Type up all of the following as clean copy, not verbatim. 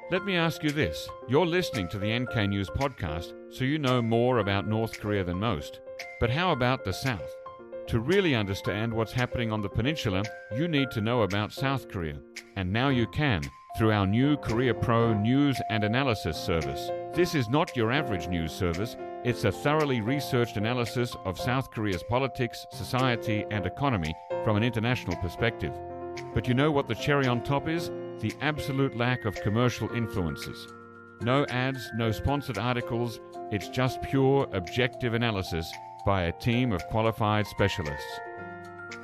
Let me ask you this. You're listening to the NK News podcast, so you know more about North Korea than most. But how about the South? To really understand what's happening on the peninsula, you need to know about South Korea. And now you can, through our new Korea Pro news and analysis service. This is not your average news service. It's a thoroughly researched analysis of South Korea's politics, society, and economy from an international perspective. But you know what the cherry on top is? The absolute lack of commercial influences. No ads, no sponsored articles. It's just pure, objective analysis by a team of qualified specialists.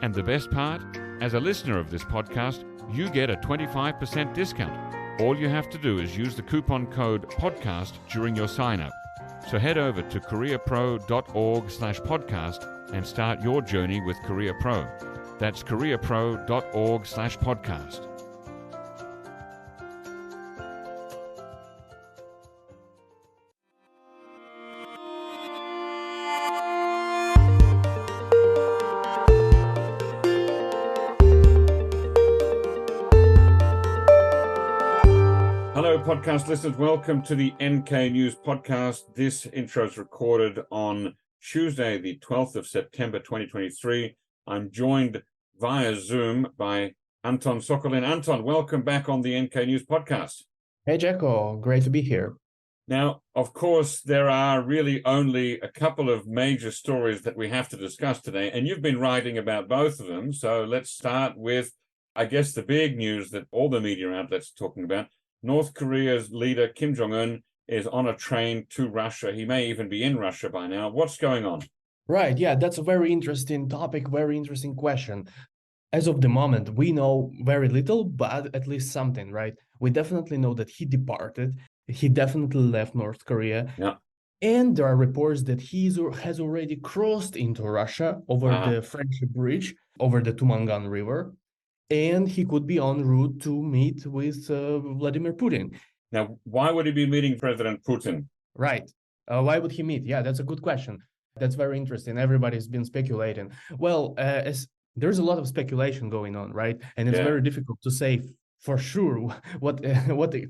And the best part? As a listener of this podcast, you get a 25% discount. All you have to do is use the coupon code PODCAST during your sign-up. So head over to koreapro.org/podcast and start your journey with Korea Pro. That's koreapro.org/podcast. Hello, podcast listeners. Welcome to the NK News podcast. This intro is recorded on Tuesday, the 12th of September, 2023. I'm joined via Zoom by Anton Sokolin. Anton, welcome back on the NK News podcast. Hey, Jacko. Great to be here. Now, of course, there are really only a couple of major stories that we have to discuss today, and you've been writing about both of them. So let's start with, I guess, the big news that all the media outlets are talking about. North Korea's leader, Kim Jong Un, is on a train to Russia. He may even be in Russia by now. What's going on? Right. Yeah, that's a very interesting topic, very interesting question. As of the moment, we know very little, but at least something, right? We definitely know that he departed. He definitely left North Korea. Yeah. And there are reports that he has already crossed into Russia over the Friendship Bridge, over the Tumangan River. And he could be en route to meet with Vladimir Putin. Now, why would he be meeting President Putin? Right. Why would he meet? Yeah, that's a good question. That's very interesting. Everybody's been speculating. Well, there's a lot of speculation going on, right? And it's very difficult to say for sure what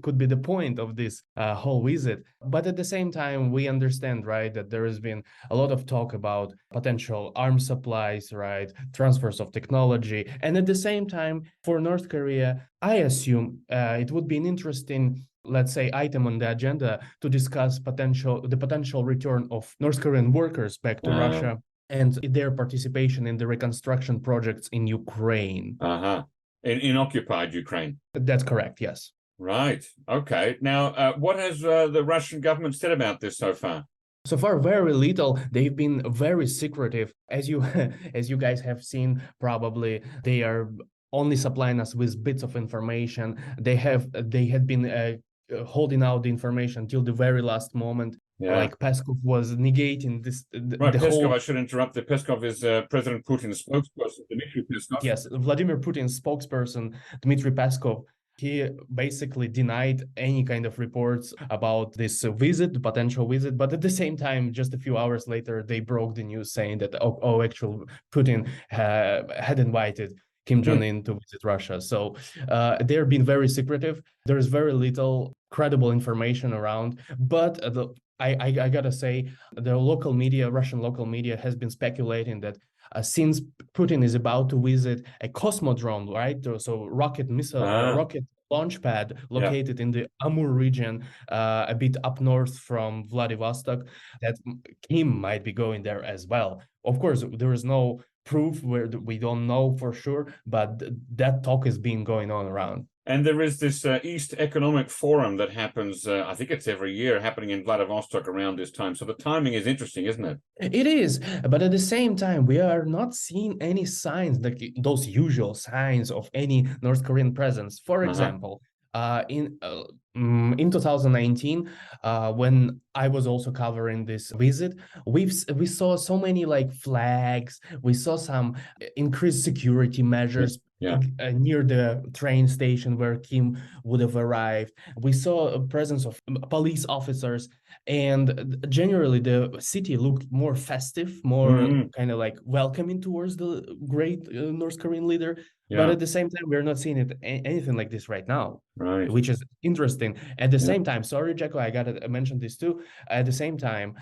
could be the point of this whole visit. But at the same time, we understand, right, that there has been a lot of talk about potential arms supplies, right, transfers of technology. And at the same time, for North Korea, I assume it would be an interesting, let's say, item on the agenda to discuss the potential return of North Korean workers back to Russia and their participation in the reconstruction projects in Ukraine. In occupied Ukraine. That's correct, yes. Right. Okay. Now, what has the Russian government said about this so far? So far, very little. They've been very secretive. As you guys have seen, probably they are only supplying us with bits of information. They had been holding out the information till the very last moment. Yeah. Like Peskov was negating this. Right, Peskov, I should interrupt. Peskov is President Putin's spokesperson, Dmitry Peskov. Yes, Vladimir Putin's spokesperson, Dmitry Peskov. He basically denied any kind of reports about this visit, the potential visit. But at the same time, just a few hours later, they broke the news saying that, actually, Putin had invited Kim Jong Un to visit Russia. So they're being very secretive. There's very little credible information around. But I gotta say, the local media, Russian local media, has been speculating that since Putin is about to visit a Cosmodrome, right? So rocket launch pad located in the Amur region, a bit up north from Vladivostok, that Kim might be going there as well. Of course, there is no proof where we don't know for sure, but that talk is being going on around. And there is this East Economic Forum that happens, I think it's every year, happening in Vladivostok around this time. So the timing is interesting, isn't it? It is. But at the same time, we are not seeing any signs, like those usual signs of any North Korean presence. For example, in 2019, when I was also covering this visit, we saw so many like flags. We saw some increased security measures near the train station where Kim would have arrived. We saw a presence of police officers, and generally the city looked more festive, more kind of like welcoming towards the great North Korean leader. But Yeah. at the same time, we're not seeing anything like this right now, Right. which is interesting. At the Yeah. same time, sorry, Jacko, I gotta mention this too. At the same time,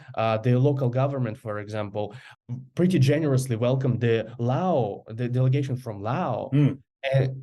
the local government, for example, pretty generously welcomed the delegation from Laos, Hmm.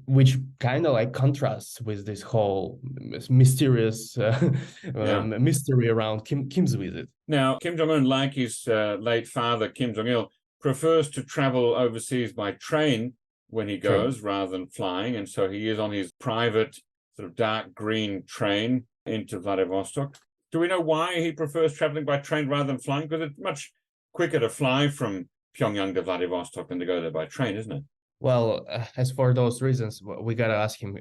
which kind of like contrasts with this whole mysterious Yeah. mystery around Kim's visit. Now, Kim Jong Un, like his late father, Kim Jong Il, prefers to travel overseas by train when he True. goes rather than flying. And so he is on his private, sort of dark green train into Vladivostok. Do we know why he prefers traveling by train rather than flying? Because it's much quicker to fly from Pyongyang to Vladivostok than to go there by train, isn't it? Well, as for those reasons, we gotta ask him.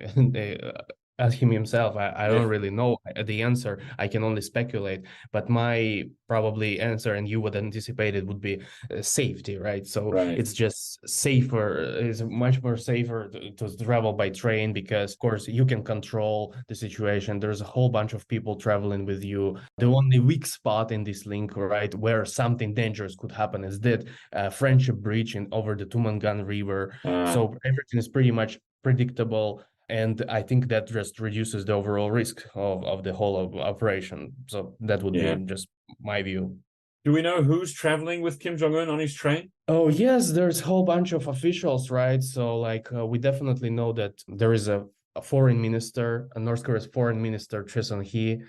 Ask him himself. I don't Yes. really know the answer. I can only speculate. But my probably answer, and you would anticipate it, would be safety, right? So Right. it's just safer. It's much more safer to travel by train because, of course, you can control the situation. There's a whole bunch of people traveling with you. The only weak spot in this link, right, where something dangerous could happen, is that friendship breach over the Tumangan River. So everything is pretty much predictable. And I think that just reduces the overall risk of the whole operation. So that would be Yeah. just my view. Do we know who's traveling with Kim Jong Un on his train? Oh, yes, there's a whole bunch of officials, right? So, like, we definitely know that there is a foreign minister, a North Korea's foreign minister, Choi Son-hee,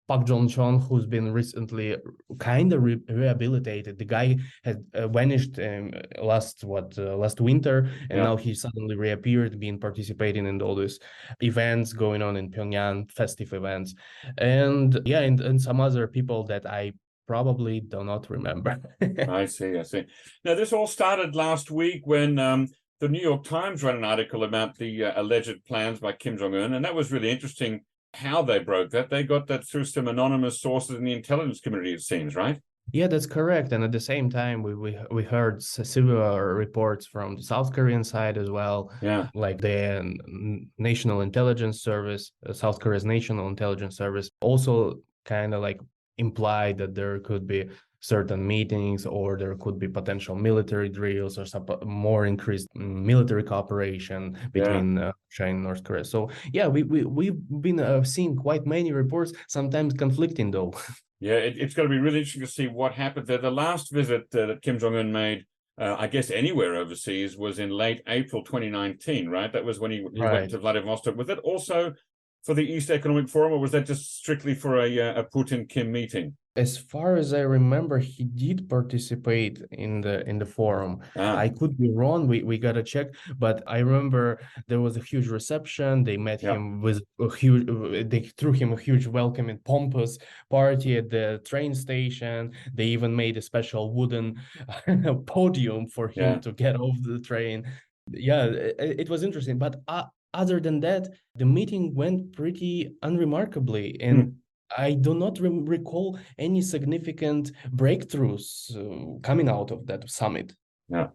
Park Jong-chon, who's been recently kind of rehabilitated. The guy had vanished last winter, and now he suddenly reappeared, been participating in all these events going on in Pyongyang, festive events, and yeah, and some other people that I probably do not remember. I see. Now, this all started last week when the New York Times ran an article about the alleged plans by Kim Jong Un, and that was really interesting how they broke that. They got that through some anonymous sources in the intelligence community, it seems, right? Yeah, that's correct. And at the same time, we heard similar reports from the South Korean side as well. Yeah. Like the National Intelligence Service, South Korea's National Intelligence Service, also kind of like implied that there could be certain meetings or there could be potential military drills or some more increased military cooperation between China and North Korea. So yeah, we've been seeing quite many reports, sometimes conflicting though. Yeah, it's going to be really interesting to see what happened there. The last visit that Kim Jong Un made, I guess anywhere overseas, was in late April 2019, right? That was when he went to Vladivostok. Was that also for the East Economic Forum, or was that just strictly for a Putin-Kim meeting? As far as I remember, he did participate in the forum. I could be wrong. We gotta check, but I remember there was a huge reception. They met him with a huge. They threw him a huge welcome and pompous party at the train station. They even made a special wooden podium for him to get off the train. Yeah, it was interesting. But other than that, the meeting went pretty unremarkably, and I do not recall any significant breakthroughs coming out of that summit. Yeah.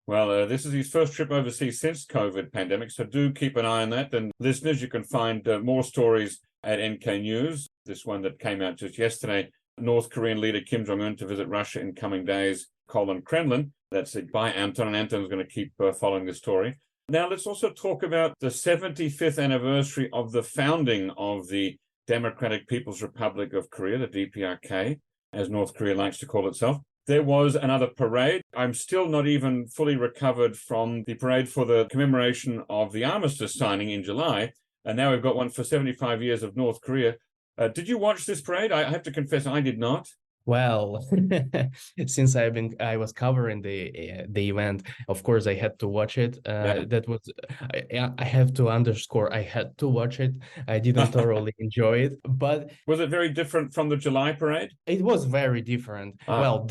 Well, this is his first trip overseas since COVID pandemic, so do keep an eye on that. And listeners, you can find more stories at NK News. This one that came out just yesterday, North Korean leader Kim Jong Un to visit Russia in coming days, Kremlin. That's it by Anton, and Anton's going to keep following this story. Now, let's also talk about the 75th anniversary of the founding of the Democratic People's Republic of Korea, the DPRK, as North Korea likes to call itself. There was another parade. I'm still not even fully recovered from the parade for the commemoration of the armistice signing in July. And now we've got one for 75 years of North Korea. Did you watch this parade? I have to confess, I did not. Well, since I was covering the event, of course I had to watch it. That was I have to underscore, I had to watch it. I didn't thoroughly enjoy it, but was it very different from the July parade? It was very different. Well,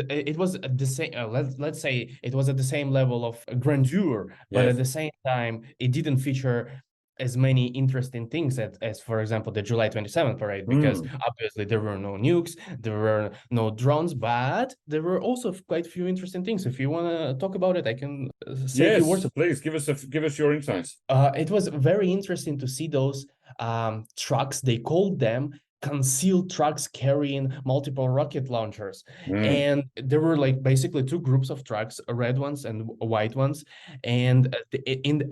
it was the same. Let's say it was at the same level of grandeur, but at the same time, it didn't feature as many interesting things as for example, the July 27th parade, because obviously there were no nukes, there were no drones, but there were also quite a few interesting things. If you want to talk about it, I can say a few words. Please give us your insights. It was very interesting to see those trucks, they called them concealed trucks carrying multiple rocket launchers. Mm. And there were like basically two groups of trucks, red ones and white ones. And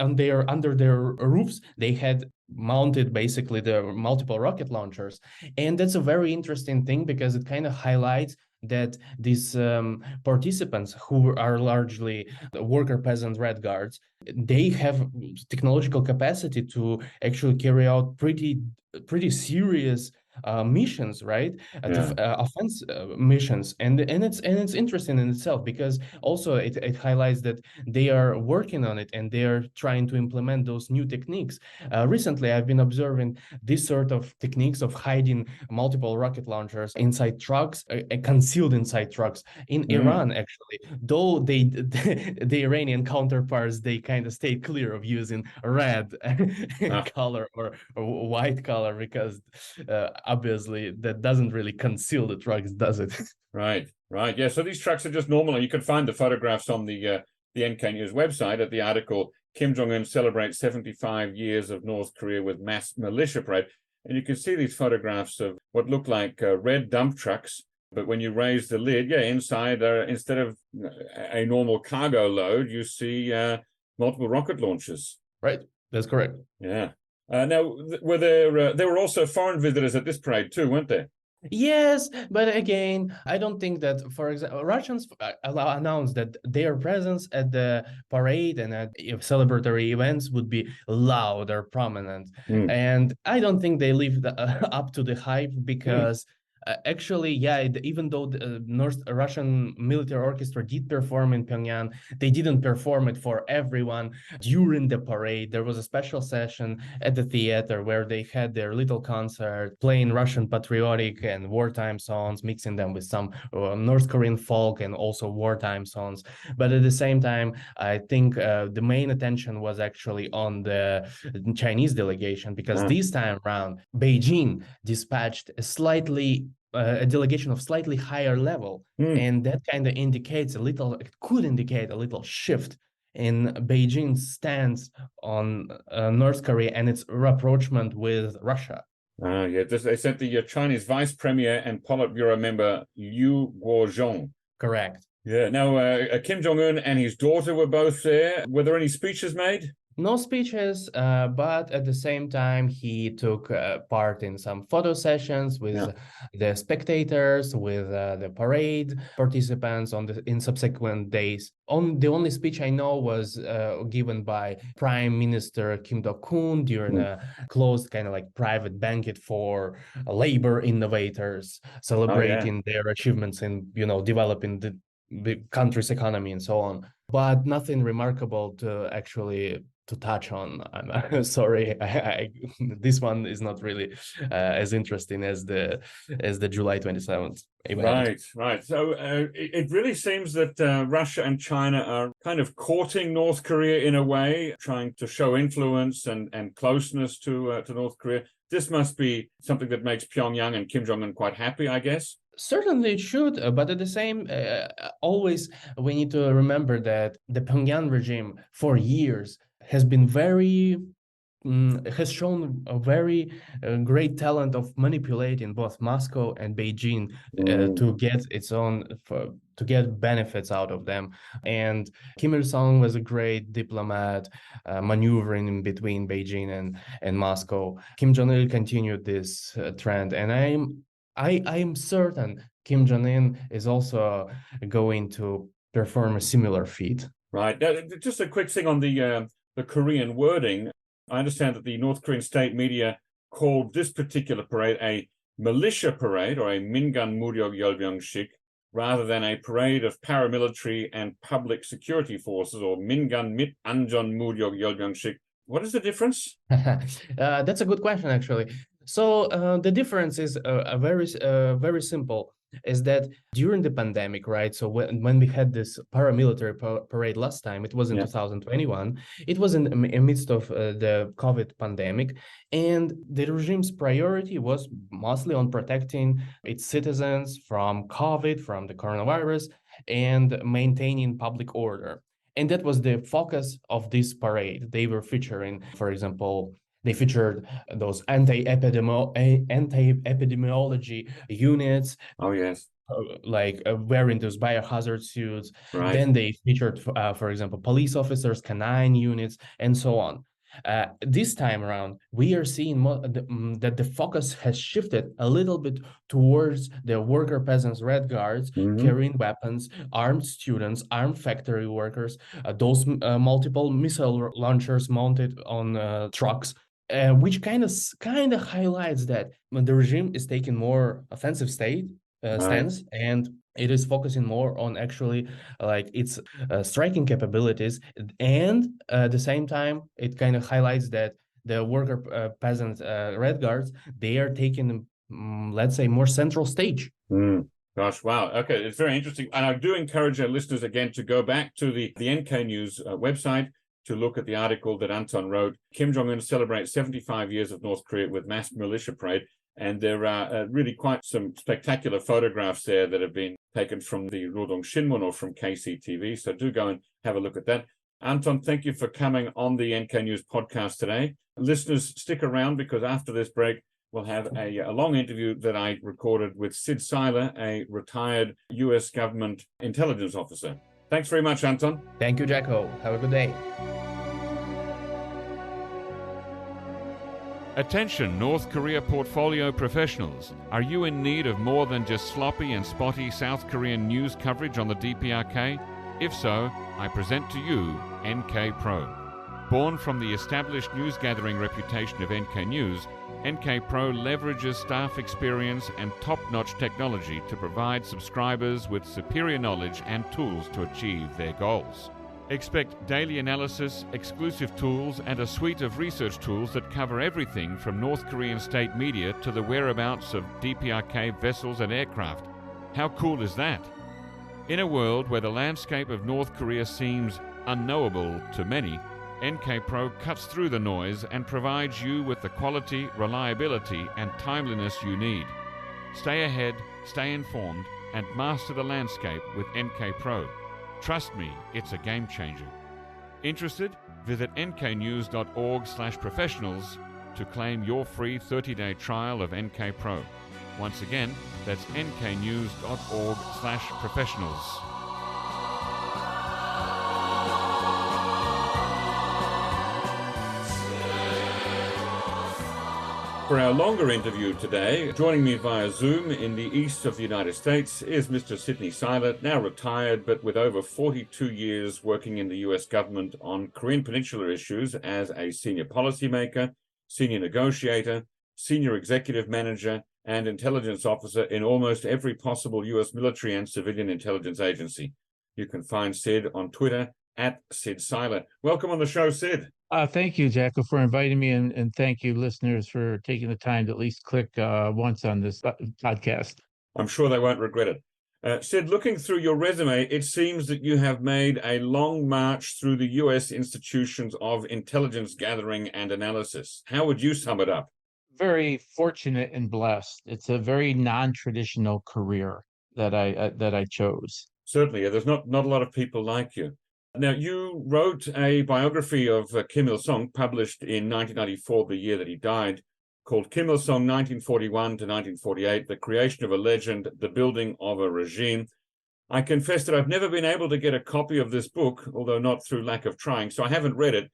under their roofs, they had mounted basically the multiple rocket launchers. And that's a very interesting thing because it kind of highlights that these participants, who are largely worker peasant red guards, they have technological capacity to actually carry out pretty serious missions, right? Yeah. Offense missions, and it's interesting in itself because also it highlights that they are working on it and they are trying to implement those new techniques. Recently, I've been observing this sort of techniques of hiding multiple rocket launchers inside trucks, concealed inside trucks in Mm. Iran. Actually, though the Iranian counterparts, they kind of stayed clear of using red Ah, color or white color because obviously that doesn't really conceal the trucks, does it? right, right. Yeah, so these trucks are just normal. You can find the photographs on the NK News website at the article Kim Jong Un celebrates 75 years of North Korea with mass militia parade. And you can see these photographs of what look like red dump trucks. But when you raise the lid, yeah, inside, instead of a normal cargo load, you see multiple rocket launchers. Right, that's correct. Yeah. Now, were there were also foreign visitors at this parade too, weren't there? Yes, but again, I don't think that, for example, Russians announced that their presence at the parade and at celebratory events would be loud or prominent. Mm. And I don't think they lived up to the hype Mm. because actually, yeah, even though the North Russian military orchestra did perform in Pyongyang, they didn't perform it for everyone during the parade. There was a special session at the theater where they had their little concert playing Russian patriotic and wartime songs, mixing them with some North Korean folk and also wartime songs. But at the same time, I think the main attention was actually on the Chinese delegation because this time around, Beijing dispatched a delegation of slightly higher level. Mm. And that kind of it could indicate a little shift in Beijing's stance on North Korea and its rapprochement with Russia. Yeah, they sent the Chinese vice premier and Politburo member Yu Guozhong. Correct. Yeah. Now, Kim Jong Un and his daughter were both there. Were there any speeches made? No speeches, but at the same time, he took part in some photo sessions with Yeah. the spectators, with the parade participants in subsequent days. The only speech I know was given by Prime Minister Kim Jong Un during Mm. a closed kind of like private banquet for labor innovators, Oh, yeah. celebrating their achievements in developing the country's economy and so on. But nothing remarkable to actually to touch on. I'm sorry, this one is not really as interesting as the July 27th event. Right, right. So it really seems that Russia and China are kind of courting North Korea in a way, trying to show influence and closeness to North Korea. This must be something that makes Pyongyang and Kim Jong Un quite happy, I guess. Certainly it should, but at the same, always we need to remember that the Pyongyang regime for years has been has shown a very great talent of manipulating both Moscow and Beijing to get to get benefits out of them. And Kim Ilsung was a great diplomat, maneuvering in between Beijing and Moscow. Kim Jong Un continued this trend, and I am certain Kim Jong Un is also going to perform a similar feat. Right. Now, just a quick thing on the Korean wording. I understand that the North Korean state media called this particular parade a militia parade or a Mingan Muryok Yeolbyung-shik rather than a parade of paramilitary and public security forces or Mingan Mit Anjon Muryok Yeolbyung-shik. What is the difference? That's a good question, actually. So the difference is very simple. Is that during the pandemic, right? So when we had this paramilitary parade last time, it was in 2021. It was in the midst of the COVID pandemic, and the regime's priority was mostly on protecting its citizens from COVID, from the coronavirus, and maintaining public order. And that was the focus of this parade. They were featuring, for example, They featured those anti-epidemiology units, Oh, yes. Wearing those biohazard suits. Right. Then they featured, for example, police officers, canine units, and so on. This time around, we are seeing that the focus has shifted a little bit towards the worker peasants, red guards, Hmm. carrying weapons, armed students, armed factory workers, those multiple missile launchers mounted on trucks, which kind of highlights that when the regime is taking more offensive Right. stance, and it is focusing more on actually its striking capabilities, and at the same time it kind of highlights that the worker peasant red guards, they are taking, let's say, more central stage. Mm. Gosh, wow. Okay, it's very interesting. And I do encourage our listeners again to go back to the NK News website to look at the article that Anton wrote. Kim Jong Un celebrates 75 years of North Korea with mass militia parade. And there are really quite some spectacular photographs there that have been taken from the Rodong Shinmun or from KCTV. So do go and have a look at that. Anton, thank you for coming on the NK News podcast today. Listeners, stick around because after this break, we'll have a long interview that I recorded with Sid Siler, a retired US government intelligence officer. Thanks very much, Anton. Thank you, Jacko. Have a good day. Attention, North Korea portfolio professionals. Are you in need of more than just sloppy and spotty South Korean news coverage on the DPRK? If so, I present to you NK Pro. Born from the established news-gathering reputation of NK News, NK Pro leverages staff experience and top-notch technology to provide subscribers with superior knowledge and tools to achieve their goals. Expect daily analysis, exclusive tools, and a suite of research tools that cover everything from North Korean state media to the whereabouts of DPRK vessels and aircraft. How cool is that? In a world where the landscape of North Korea seems unknowable to many, NK Pro cuts through the noise and provides you with the quality, reliability, and timeliness you need. Stay ahead, stay informed, and master the landscape with NK Pro. Trust me, it's a game changer. Interested? Visit nknews.org/professionals to claim your free 30-day trial of NK Pro. Once again, that's nknews.org/professionals. For our longer interview today, joining me via Zoom in the east of the United States is Mr. Sydney Seiler, now retired, but with over 42 years working in the US government on Korean Peninsula issues as a senior policymaker, senior negotiator, senior executive manager, and intelligence officer in almost every possible US military and civilian intelligence agency. You can find Sid on Twitter at Sid Siler. Welcome on the show, Sid. Thank you, Jacko, for inviting me, and thank you, listeners, for taking the time to at least click once on this podcast. I'm sure they won't regret it. Sid, looking through your resume, it seems that you have made a long march through the U.S. institutions of intelligence gathering and analysis. How would you sum it up? Very fortunate and blessed. It's a very non-traditional career that I chose. Certainly, there's not a lot of people like you. Now, you wrote a biography of Kim Ilsung, published in 1994, the year that he died, called Kim Ilsung, 1941 to 1948, The Creation of a Legend, The Building of a Regime. I confess that I've never been able to get a copy of this book, although not through lack of trying, so I haven't read it.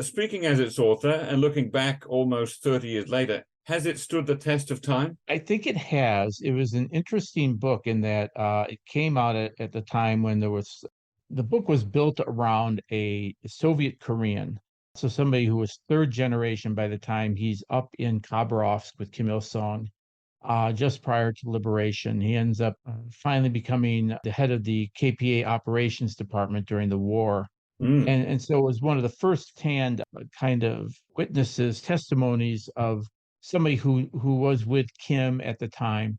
Speaking as its author and looking back almost 30 years later, has it stood the test of time? I think it has. It was an interesting book in that it came out at the time when the book was built around a Soviet Korean. So somebody who was third generation by the time he's up in Khabarovsk with Kim Il-sung, just prior to liberation. He ends up finally becoming the head of the KPA operations department during the war. And so it was one of the first-hand kind of testimonies of somebody who was with Kim at the time.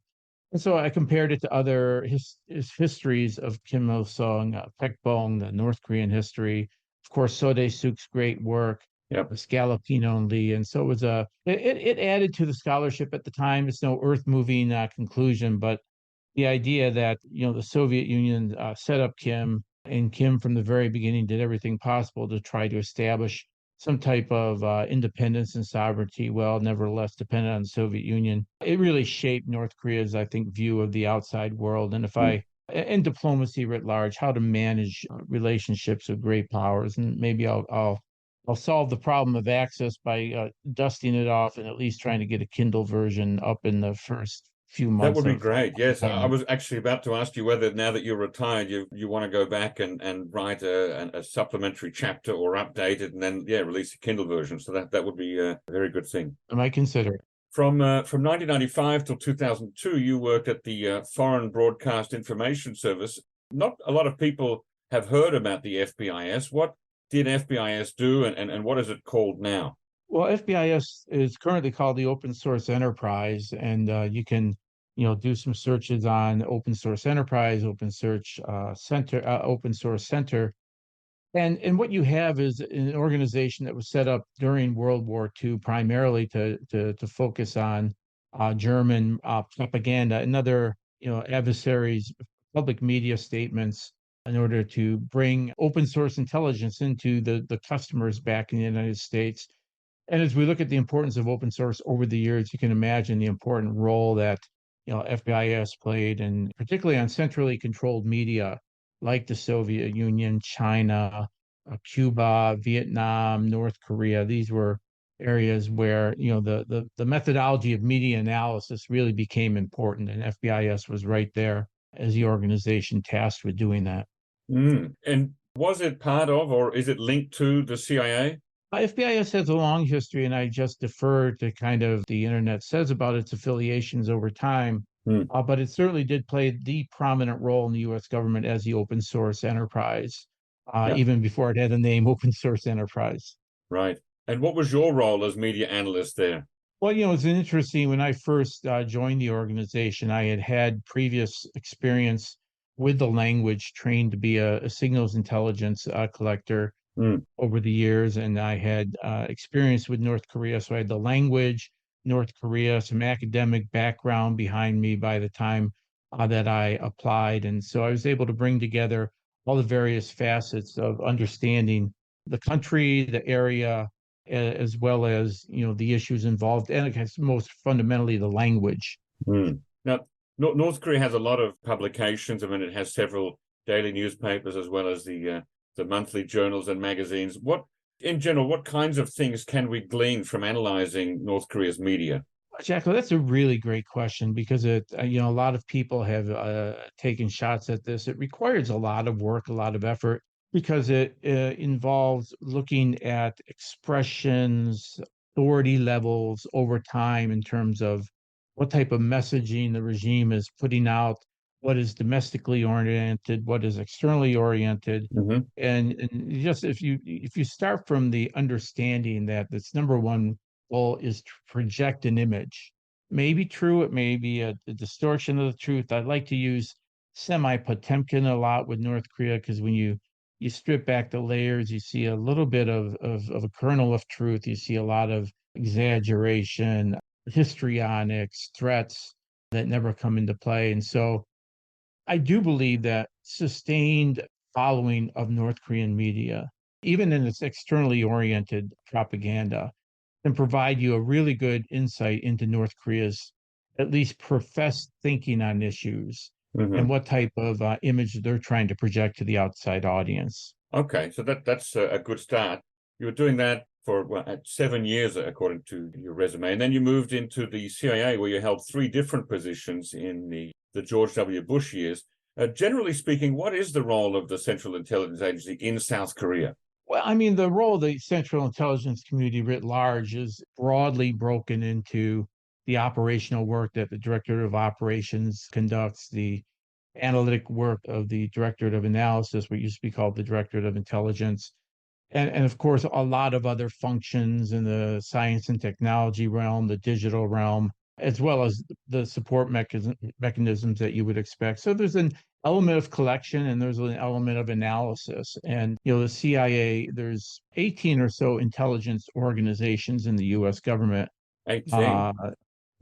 And so I compared it to other histories of Kim Il-sung, Baekbong, the North Korean history, of course, So Dae-suk's great work, Yep. Scalapino and Lee. And so it was it added to the scholarship at the time. It's no earth-moving conclusion, but the idea that, the Soviet Union set up Kim, and Kim from the very beginning did everything possible to try to establish some type of independence and sovereignty, well, nevertheless dependent on the Soviet Union. It really shaped North Korea's, I think, view of the outside world. And diplomacy writ large, how to manage relationships with great powers. And maybe I'll solve the problem of access by dusting it off and at least trying to get a Kindle version up in the first few That months would be of great. Yes, I time. was actually about to ask you whether now that you're retired, you want to go back and write a supplementary chapter or update it, and then release a Kindle version. So that would be a very good thing. I might consider it. From 1995 till 2002, you worked at the Foreign Broadcast Information Service. Not a lot of people have heard about the FBIS. What did FBIS do, and what is it called now? Well, FBIS is currently called the Open Source Enterprise, and you can, do some searches on Open Source Enterprise, Open Source Center, and what you have is an organization that was set up during World War II primarily to focus on German propaganda and other adversaries' public media statements in order to bring open source intelligence into the customers back in the United States. And as we look at the importance of open source over the years, you can imagine the important role that FBIS played, and particularly on centrally controlled media like the Soviet Union, China, Cuba, Vietnam, North Korea. These were areas where the methodology of media analysis really became important, and FBIS was right there as the organization tasked with doing that. And was it part of, or is it linked to the CIA? FBIS has a long history, and I just defer to kind of the internet says about its affiliations over time. But it certainly did play the prominent role in the U.S. government as the open source enterprise, even before it had a name, Open Source Enterprise. Right. And what was your role as media analyst there? Well, it's interesting. When I first joined the organization, I had previous experience with the language, trained to be a signals intelligence collector over the years, and I had experience with North Korea, so I had the language, North Korea, some academic background behind me by the time that I applied, and so I was able to bring together all the various facets of understanding the country, the area, as well as the issues involved, and I guess most fundamentally the language. Now, North Korea has a lot of publications. I mean, it has several daily newspapers as well as the monthly journals and magazines. In general, what kinds of things can we glean from analyzing North Korea's media? Jack, that's a really great question, because a lot of people have taken shots at this. It requires a lot of work, a lot of effort, because it involves looking at expressions, authority levels over time in terms of what type of messaging the regime is putting out, what is domestically oriented, what is externally oriented. And just if you start from the understanding that its number one goal is to project an image, may be true, it may be a distortion of the truth. I like to use semi-Potemkin a lot with North Korea, because when you strip back the layers, you see a little bit of a kernel of truth. You see a lot of exaggeration, histrionics, threats that never come into play. And so I do believe that sustained following of North Korean media, even in its externally oriented propaganda, can provide you a really good insight into North Korea's at least professed thinking on issues and what type of image they're trying to project to the outside audience. Okay, so that's a good start. You were doing that for 7 years, according to your resume, and then you moved into the CIA, where you held 3 different positions in the George W. Bush years. Generally speaking, what is the role of the Central Intelligence Agency in South Korea? Well, I mean, the role of the Central Intelligence Community writ large is broadly broken into the operational work that the Directorate of Operations conducts, the analytic work of the Directorate of Analysis, what used to be called the Directorate of Intelligence, and of course, a lot of other functions in the science and technology realm, the digital realm, as well as the support mechanisms that you would expect. So there's an element of collection and there's an element of analysis. And the CIA, there's 18 or so intelligence organizations in the U.S. government. 18. Wow.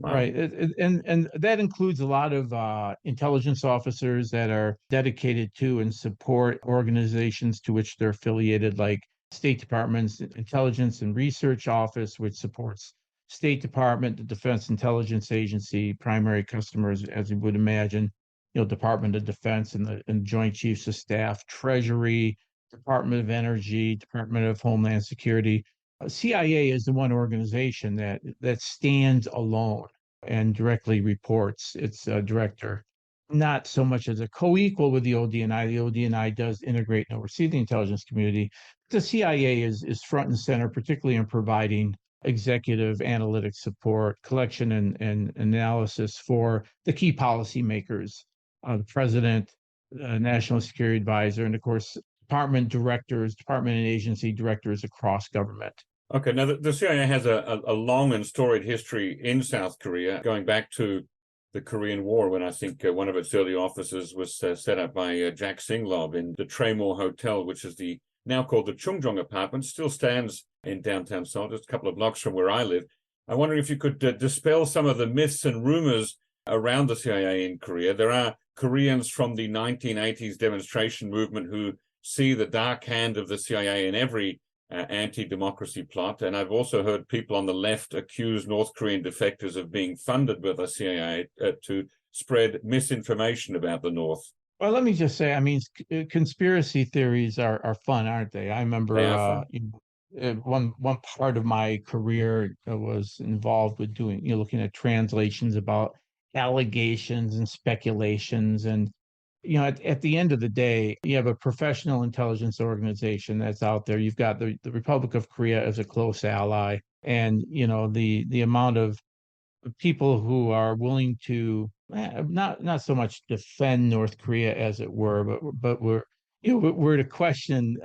Right. And that includes a lot of intelligence officers that are dedicated to and support organizations to which they're affiliated, like State Department's Intelligence and Research Office, which supports State Department, the Defense Intelligence Agency, primary customers, as you would imagine, Department of Defense and Joint Chiefs of Staff, Treasury, Department of Energy, Department of Homeland Security. CIA is the one organization that stands alone and directly reports its director, not so much as a co-equal with the ODNI. The ODNI does integrate and oversee the intelligence community. The CIA is front and center, particularly in providing executive analytic support, collection and analysis for the key policymakers, the president, national security advisor, and of course, department directors, department and agency directors across government. Okay, now the CIA has a long and storied history in South Korea, going back to the Korean War, when I think one of its early offices was set up by Jack Singlov in the Traymore Hotel, which is the now called the Chungjong Apartment, still stands in downtown Seoul, just a couple of blocks from where I live. I wonder if you could dispel some of the myths and rumors around the CIA in Korea. There are Koreans from the 1980s demonstration movement who see the dark hand of the CIA in every anti-democracy plot. And I've also heard people on the left accuse North Korean defectors of being funded by the CIA to spread misinformation about the North. Well, let me just say, I mean, conspiracy theories are fun, aren't they? I remember one part of my career was involved with looking at translations about allegations and speculations. And at the end of the day, you have a professional intelligence organization that's out there. You've got the Republic of Korea as a close ally, and the amount of people who are willing to not so much defend North Korea, as it were, but we're to question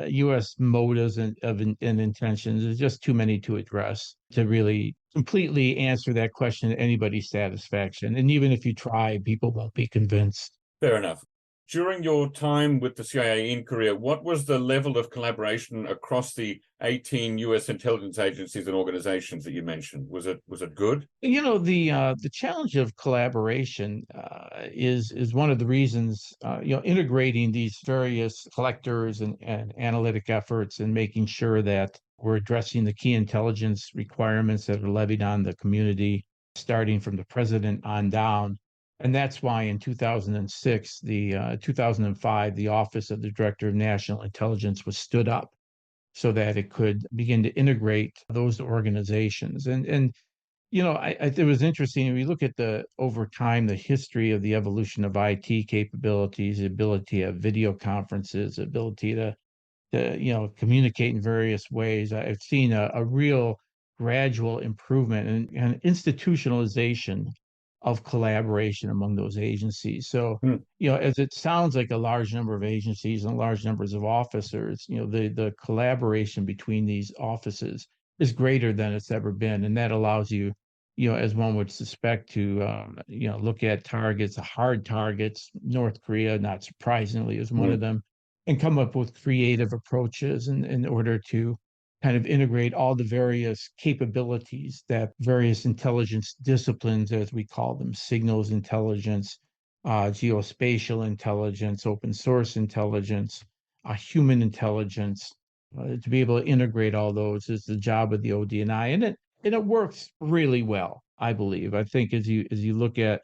U.S. motives and intentions. There's just too many to address to really completely answer that question to anybody's satisfaction. And even if you try, people won't be convinced. Fair enough. During your time with the CIA in Korea, what was the level of collaboration across the 18 U.S. intelligence agencies and organizations that you mentioned? Was it good? The challenge of collaboration is one of the reasons, integrating these various collectors and analytic efforts and making sure that we're addressing the key intelligence requirements that are levied on the community, starting from the president on down. And that's why in 2006, 2005, the Office of the Director of National Intelligence was stood up so that it could begin to integrate those organizations. And it was interesting. If we look at over time, the history of the evolution of IT capabilities, the ability of video conferences, ability to communicate in various ways. I've seen a real gradual improvement and institutionalization of collaboration among those agencies. So, as it sounds like a large number of agencies and large numbers of officers, the collaboration between these offices is greater than it's ever been. And that allows you, as one would suspect, to, look at targets, hard targets. North Korea, not surprisingly, is one of them, and come up with creative approaches in order to kind of integrate all the various capabilities that various intelligence disciplines, as we call them, signals intelligence, geospatial intelligence, open source intelligence, human intelligence, to be able to integrate all those is the job of the ODNI, and it works really well, I believe. I think as you look at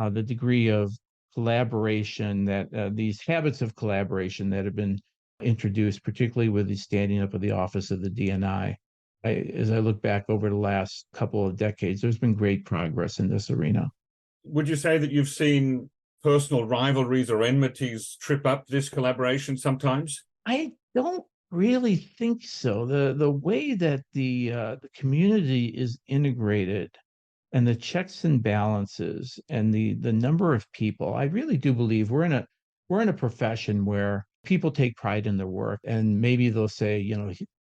the degree of collaboration that these habits of collaboration that have been introduced, particularly with the standing up of the Office of the DNI. As I look back over the last couple of decades, there's been great progress in this arena. Would you say that you've seen personal rivalries or enmities trip up this collaboration sometimes? I don't really think so. The way that the community is integrated and the checks and balances and the number of people, I really do believe we're in a profession where people take pride in their work, and maybe they'll say,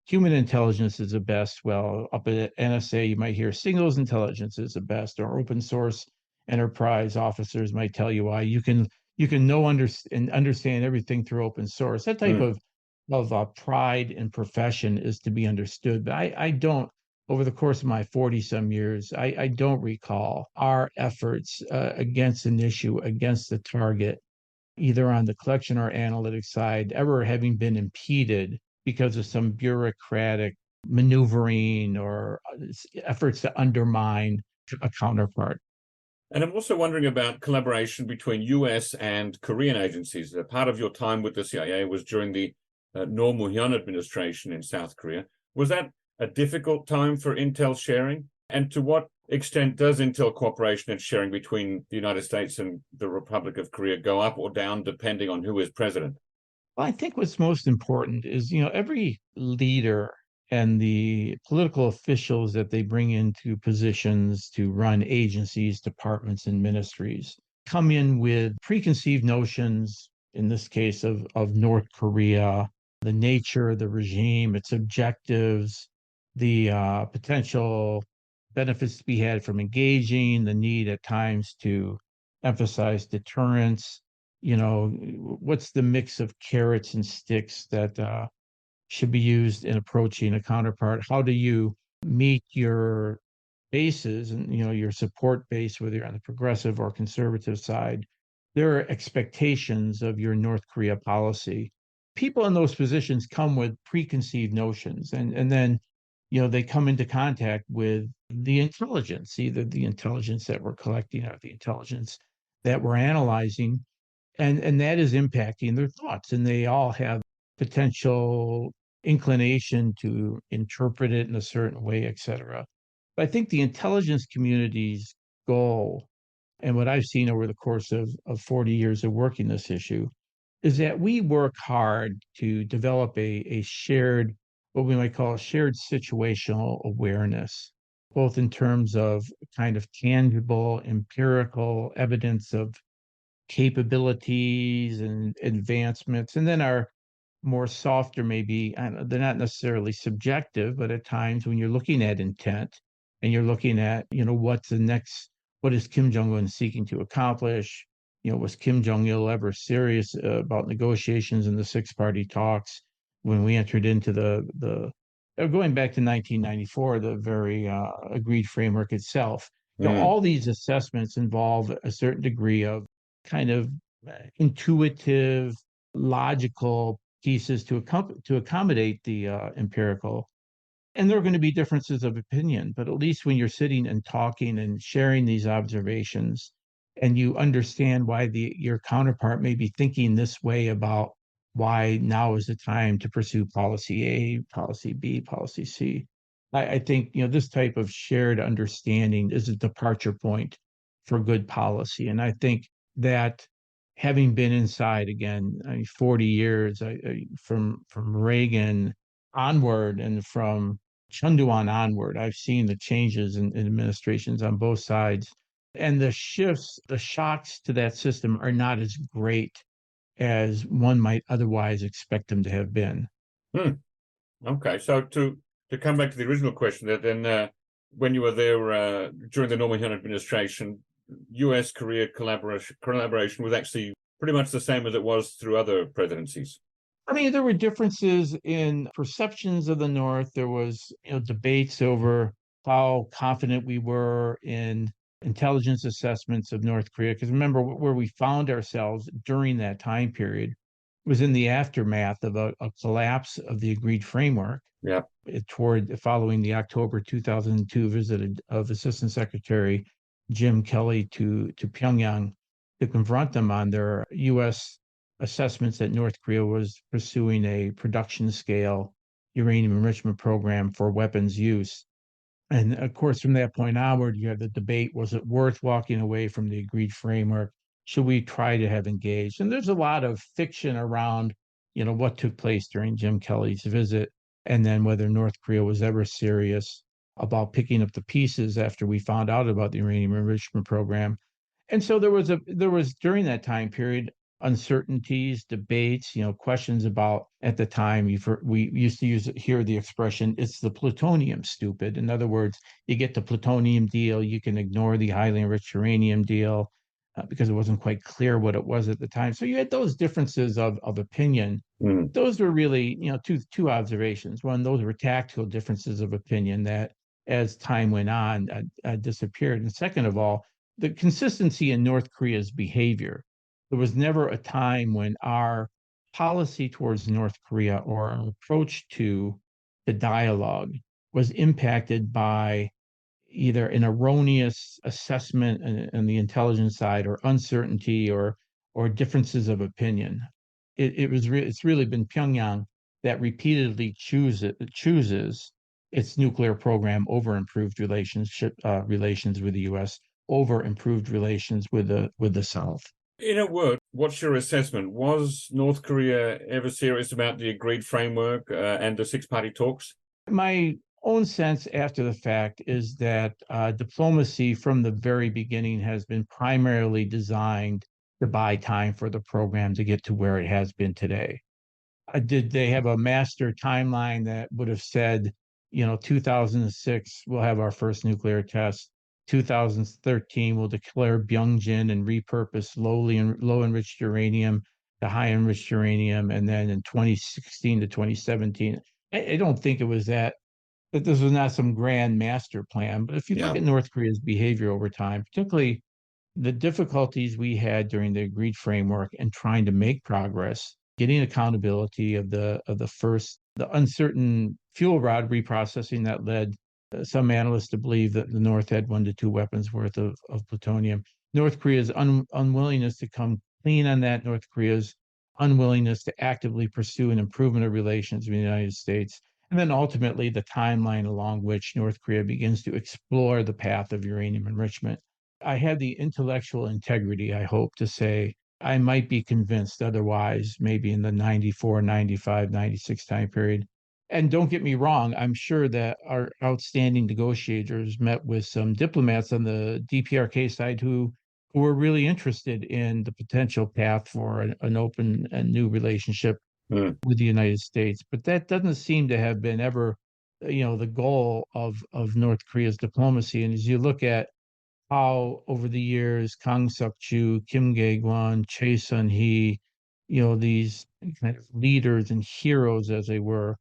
human intelligence is the best. Well, up at NSA, you might hear signals intelligence is the best, or open source enterprise officers might tell you why you can understand everything through open source. That type of pride and profession is to be understood. But I don't, over the course of my 40-some years, I don't recall our efforts against an issue, against the target, either on the collection or analytics side, ever having been impeded because of some bureaucratic maneuvering or efforts to undermine a counterpart. And I'm also wondering about collaboration between US and Korean agencies. Part of your time with the CIA was during the Roh Moo-hyun administration in South Korea. Was that a difficult time for intel sharing? And to what extent does intel cooperation and sharing between the United States and the Republic of Korea go up or down depending on who is president? Well, I think what's most important is, every leader and the political officials that they bring into positions to run agencies, departments, and ministries come in with preconceived notions, in this case of North Korea, the nature of the regime, its objectives, the potential benefits to be had from engaging, the need at times to emphasize deterrence. What's the mix of carrots and sticks that should be used in approaching a counterpart? How do you meet your bases and your support base, whether you're on the progressive or conservative side? There are expectations of your North Korea policy. People in those positions come with preconceived notions, and then they come into contact with the intelligence, either the intelligence that we're collecting or the intelligence that we're analyzing, and that is impacting their thoughts, and they all have potential inclination to interpret it in a certain way, et cetera. But I think the intelligence community's goal, and what I've seen over the course of 40 years of working this issue, is that we work hard to develop a shared, what we might call a shared situational awareness, both in terms of kind of tangible empirical evidence of capabilities and advancements, and then our more softer, maybe, I don't know, they're not necessarily subjective, but at times when you're looking at intent and you're looking at, what's the next, what is Kim Jong Un seeking to accomplish? Was Kim Jong Il ever serious about negotiations in the six-party talks when we entered into the going back to 1994, the very agreed framework itself? All these assessments involve a certain degree of kind of intuitive, logical pieces to accommodate the empirical. And there are going to be differences of opinion, but at least when you're sitting and talking and sharing these observations, and you understand why your counterpart may be thinking this way about why now is the time to pursue policy A, policy B, policy C. I think this type of shared understanding is a departure point for good policy, and I think that, having been inside again, 40 years, from Reagan onward and from Chunduan onward, I've seen the changes in administrations on both sides, and the shifts, the shocks to that system are not as great as one might otherwise expect them to have been. Okay, so to come back to the original question, that then when you were there during the Roh Moo-hyun administration, U.S.-Korea collaboration was actually pretty much the same as it was through other presidencies. I mean, there were differences in perceptions of the North. There was, debates over how confident we were in intelligence assessments of North Korea. Because remember, where we found ourselves during that time period was in the aftermath of a collapse of the agreed framework. Yeah. Following the October 2002 visit of Assistant Secretary Jim Kelly to Pyongyang to confront them on their U.S. assessments that North Korea was pursuing a production scale uranium enrichment program for weapons use. And of course, from that point onward, you have the debate, was it worth walking away from the agreed framework? Should we try to have engaged? And there's a lot of fiction around, what took place during Jim Kelly's visit, and then whether North Korea was ever serious about picking up the pieces after we found out about the uranium enrichment program. And so there was during that time period uncertainties, debates, questions about, at the time we used to hear the expression, it's the plutonium, stupid. In other words, you get the plutonium deal, you can ignore the highly enriched uranium deal because it wasn't quite clear what it was at the time. So you had those differences of opinion. Those were really, two observations. One, those were tactical differences of opinion that, as time went on, disappeared. And second of all, the consistency in North Korea's behavior. There was never a time when our policy towards North Korea or our approach to the dialogue was impacted by either an erroneous assessment on the intelligence side or uncertainty or differences of opinion. It's really been Pyongyang that repeatedly chooses its nuclear program over improved relations with the U.S., over improved relations with the South. In a word, what's your assessment? Was North Korea ever serious about the agreed framework and the six-party talks? My own sense after the fact is that diplomacy from the very beginning has been primarily designed to buy time for the program to get to where it has been today. Did they have a master timeline that would have said, 2006, we'll have our first nuclear test. 2013, we'll declare Byungjin and repurpose low enriched uranium to high enriched uranium. And then in 2016 to 2017, I don't think it was that this was not some grand master plan. But if you look at North Korea's behavior over time, particularly the difficulties we had during the agreed framework and trying to make progress, getting accountability of the uncertain fuel rod reprocessing that led some analysts to believe that the North had 1 to 2 weapons worth of plutonium. North Korea's unwillingness to come clean on that, North Korea's unwillingness to actively pursue an improvement of relations with the United States, and then ultimately the timeline along which North Korea begins to explore the path of uranium enrichment. I had the intellectual integrity, I hope, to say I might be convinced otherwise, maybe in the 94, 95, 96 time period. And don't get me wrong, I'm sure that our outstanding negotiators met with some diplomats on the DPRK side who were really interested in the potential path for an open and new relationship with the United States. But that doesn't seem to have been ever, the goal of North Korea's diplomacy. And as you look at how over the years Kang Suk-chu, Kim Gae-kwon, Choi Sun-hee, these kind of leaders and heroes, as they were,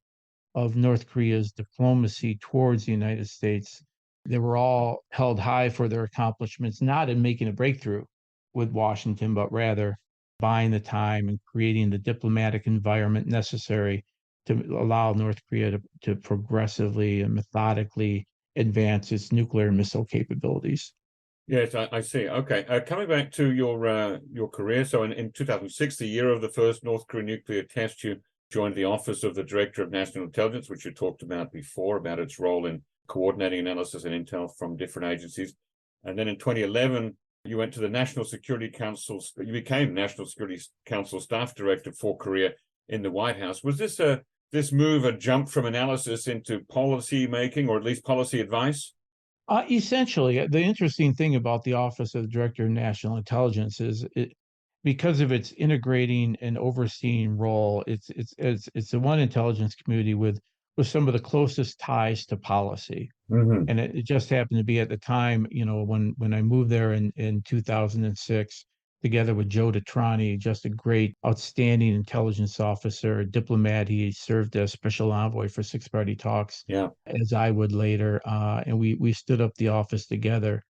of North Korea's diplomacy towards the United States, they were all held high for their accomplishments, not in making a breakthrough with Washington, but rather buying the time and creating the diplomatic environment necessary to allow North Korea to progressively and methodically advance its nuclear missile capabilities. Yes, I see. Okay. Coming back to your career, so in 2006, the year of the first North Korean nuclear test, you joined the Office of the Director of National Intelligence, which you talked about before, about its role in coordinating analysis and intel from different agencies. And then in 2011, you went to the National Security Council. You became National Security Council Staff Director for Korea in the White House. Was this move a jump from analysis into policy making, or at least policy advice? Essentially, the interesting thing about the Office of the Director of National Intelligence is because of its integrating and overseeing role, it's the one intelligence community with some of the closest ties to policy. Mm-hmm. And it just happened to be at the time, when I moved there in 2006, together with Joe Detrani, just a great, outstanding intelligence officer, a diplomat. He served as special envoy for six-party talks, as I would later. And we stood up the office together.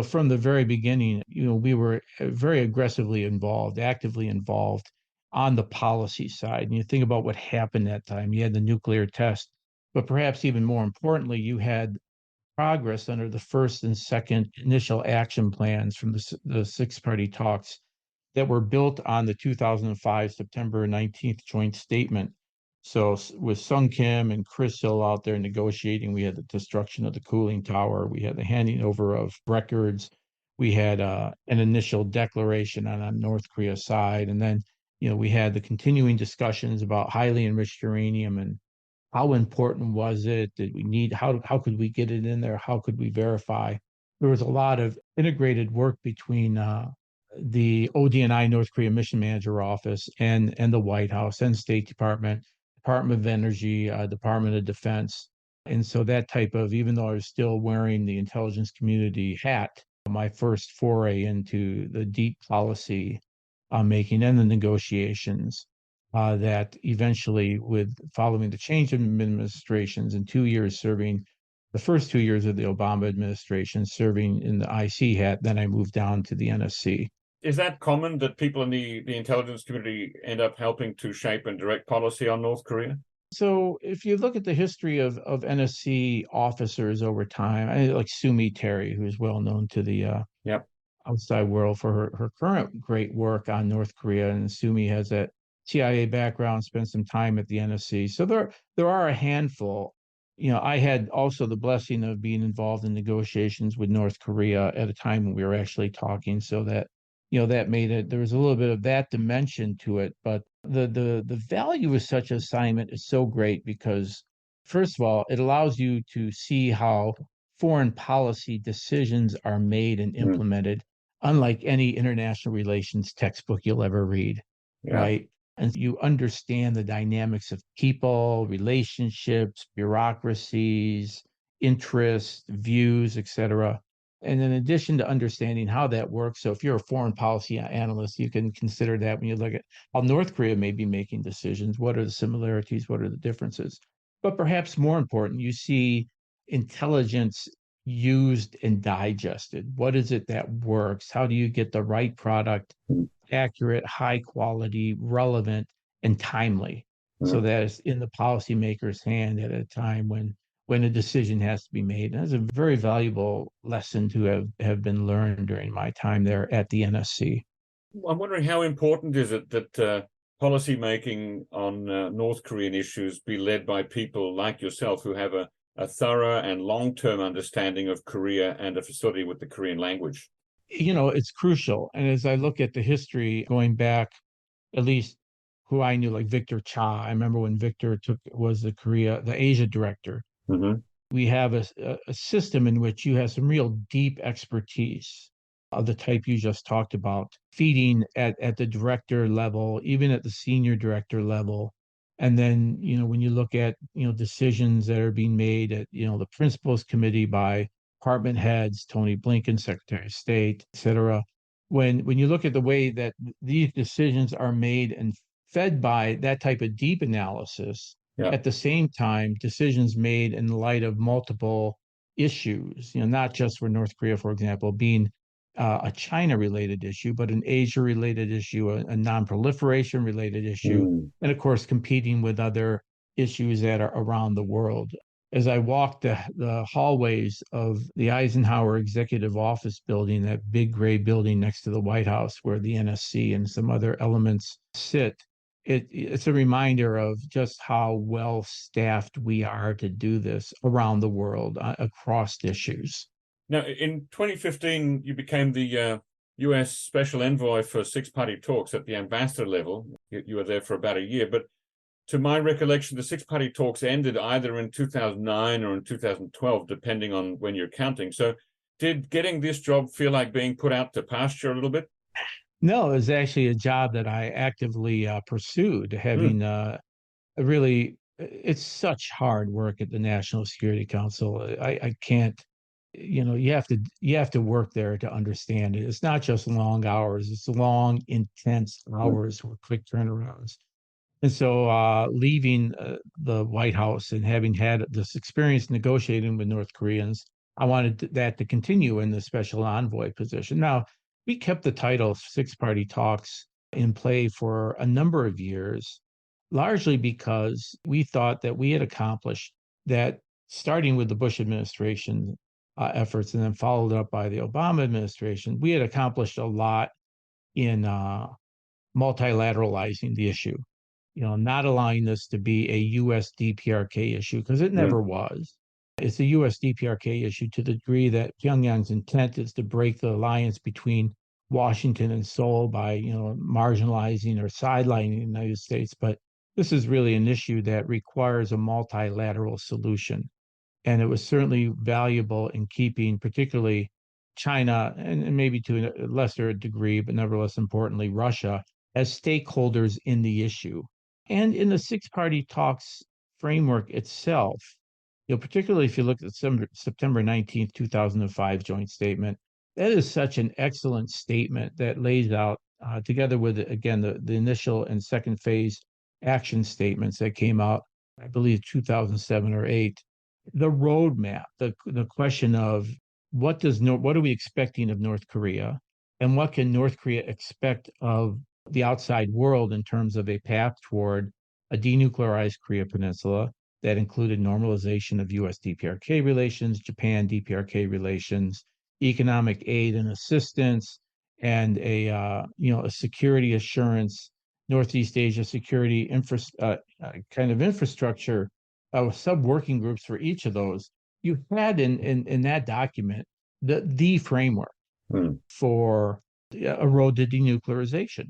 From the very beginning, we were very aggressively involved, actively involved on the policy side. And you think about what happened that time. You had the nuclear test, but perhaps even more importantly, you had progress under the first and second initial action plans from the six-party talks that were built on the 2005 September 19th joint statement. So with Sung Kim and Chris Hill out there negotiating, we had the destruction of the cooling tower, we had the handing over of records, we had an initial declaration on North Korea's side, and then we had the continuing discussions about highly enriched uranium and how important was it? Did we need, how could we get it in there? How could we verify? There was a lot of integrated work between the ODNI North Korea Mission Manager Office and the White House and State Department, Department of Energy, Department of Defense. And so that type of, even though I was still wearing the intelligence community hat, my first foray into the deep policy making and the negotiations, that eventually, with following the change of administrations and 2 years serving, the first 2 years of the Obama administration serving in the IC hat, then I moved down to the NSC. Is that common that people in the intelligence community end up helping to shape and direct policy on North Korea? So if you look at the history of NSC officers over time, like Sumi Terry, who's well known to the Yep. outside world for her current great work on North Korea, and Sumi has that CIA background, spent some time at the NSC. So there are a handful. I had also the blessing of being involved in negotiations with North Korea at a time when we were actually talking, so that that made it, there was a little bit of that dimension to it. But the value of such assignment is so great because, first of all, it allows you to see how foreign policy decisions are made and implemented, unlike any international relations textbook you'll ever read, right? And you understand the dynamics of people, relationships, bureaucracies, interests, views, etc. And in addition to understanding how that works, so if you're a foreign policy analyst, you can consider that when you look at how North Korea may be making decisions. What are the similarities? What are the differences? But perhaps more important, you see intelligence used and digested. What is it that works? How do you get the right product, accurate, high quality, relevant, and timely, so that it's in the policymaker's hand at a time when a decision has to be made? And that's a very valuable lesson to have been learned during my time there at the NSC. I'm wondering, how important is it that policy making on North Korean issues be led by people like yourself who have a thorough and long-term understanding of Korea and a facility with the Korean language? It's crucial. And as I look at the history going back, at least who I knew, like Victor Cha, I remember when Victor was the Asia director. Mm-hmm. We have a system in which you have some real deep expertise of the type you just talked about, feeding at the director level, even at the senior director level. And then, when you look at, decisions that are being made at, the principals committee by department heads, Tony Blinken, Secretary of State, et cetera, when you look at the way that these decisions are made and fed by that type of deep analysis, at the same time, decisions made in light of multiple issues, not just for North Korea, for example, being a China-related issue, but an Asia-related issue, a non-proliferation-related issue, and of course, competing with other issues that are around the world. As I walked the hallways of the Eisenhower Executive Office building, that big gray building next to the White House where the NSC and some other elements sit, it's a reminder of just how well staffed we are to do this around the world across issues. Now, in 2015, you became the U.S. Special Envoy for six-party talks at the ambassador level. You were there for about a year, but to my recollection, the six-party talks ended either in 2009 or in 2012, depending on when you're counting. So did getting this job feel like being put out to pasture a little bit? No, it was actually a job that I actively pursued, having it's such hard work at the National Security Council. I can't, you have to work there to understand it. It's not just long hours, it's long, intense hours with quick turnarounds. And so leaving the White House and having had this experience negotiating with North Koreans, I wanted that to continue in the special envoy position. Now, we kept the title Six-Party Talks in play for a number of years, largely because we thought that we had accomplished that, starting with the Bush administration efforts and then followed up by the Obama administration. We had accomplished a lot in multilateralizing the issue, not allowing this to be a U.S. DPRK issue, because it never was. It's a U.S. DPRK issue to the degree that Pyongyang's intent is to break the alliance between Washington and Seoul by, marginalizing or sidelining the United States. But this is really an issue that requires a multilateral solution. And it was certainly valuable in keeping particularly China, and maybe to a lesser degree, but nevertheless importantly, Russia, as stakeholders in the issue. And in the six-party talks framework itself, particularly if you look at September 19th, 2005 joint statement, that is such an excellent statement that lays out, together with, again, the initial and second phase action statements that came out, I believe, 2007 or 8, the roadmap, the question of what are we expecting of North Korea? and what can North Korea expect of the outside world in terms of a path toward a denuclearized Korea Peninsula that included normalization of U.S. DPRK relations, Japan DPRK relations, economic aid and assistance, and a security assurance, Northeast Asia security kind of infrastructure, sub working groups for each of those. You had in that document the framework for a road to denuclearization.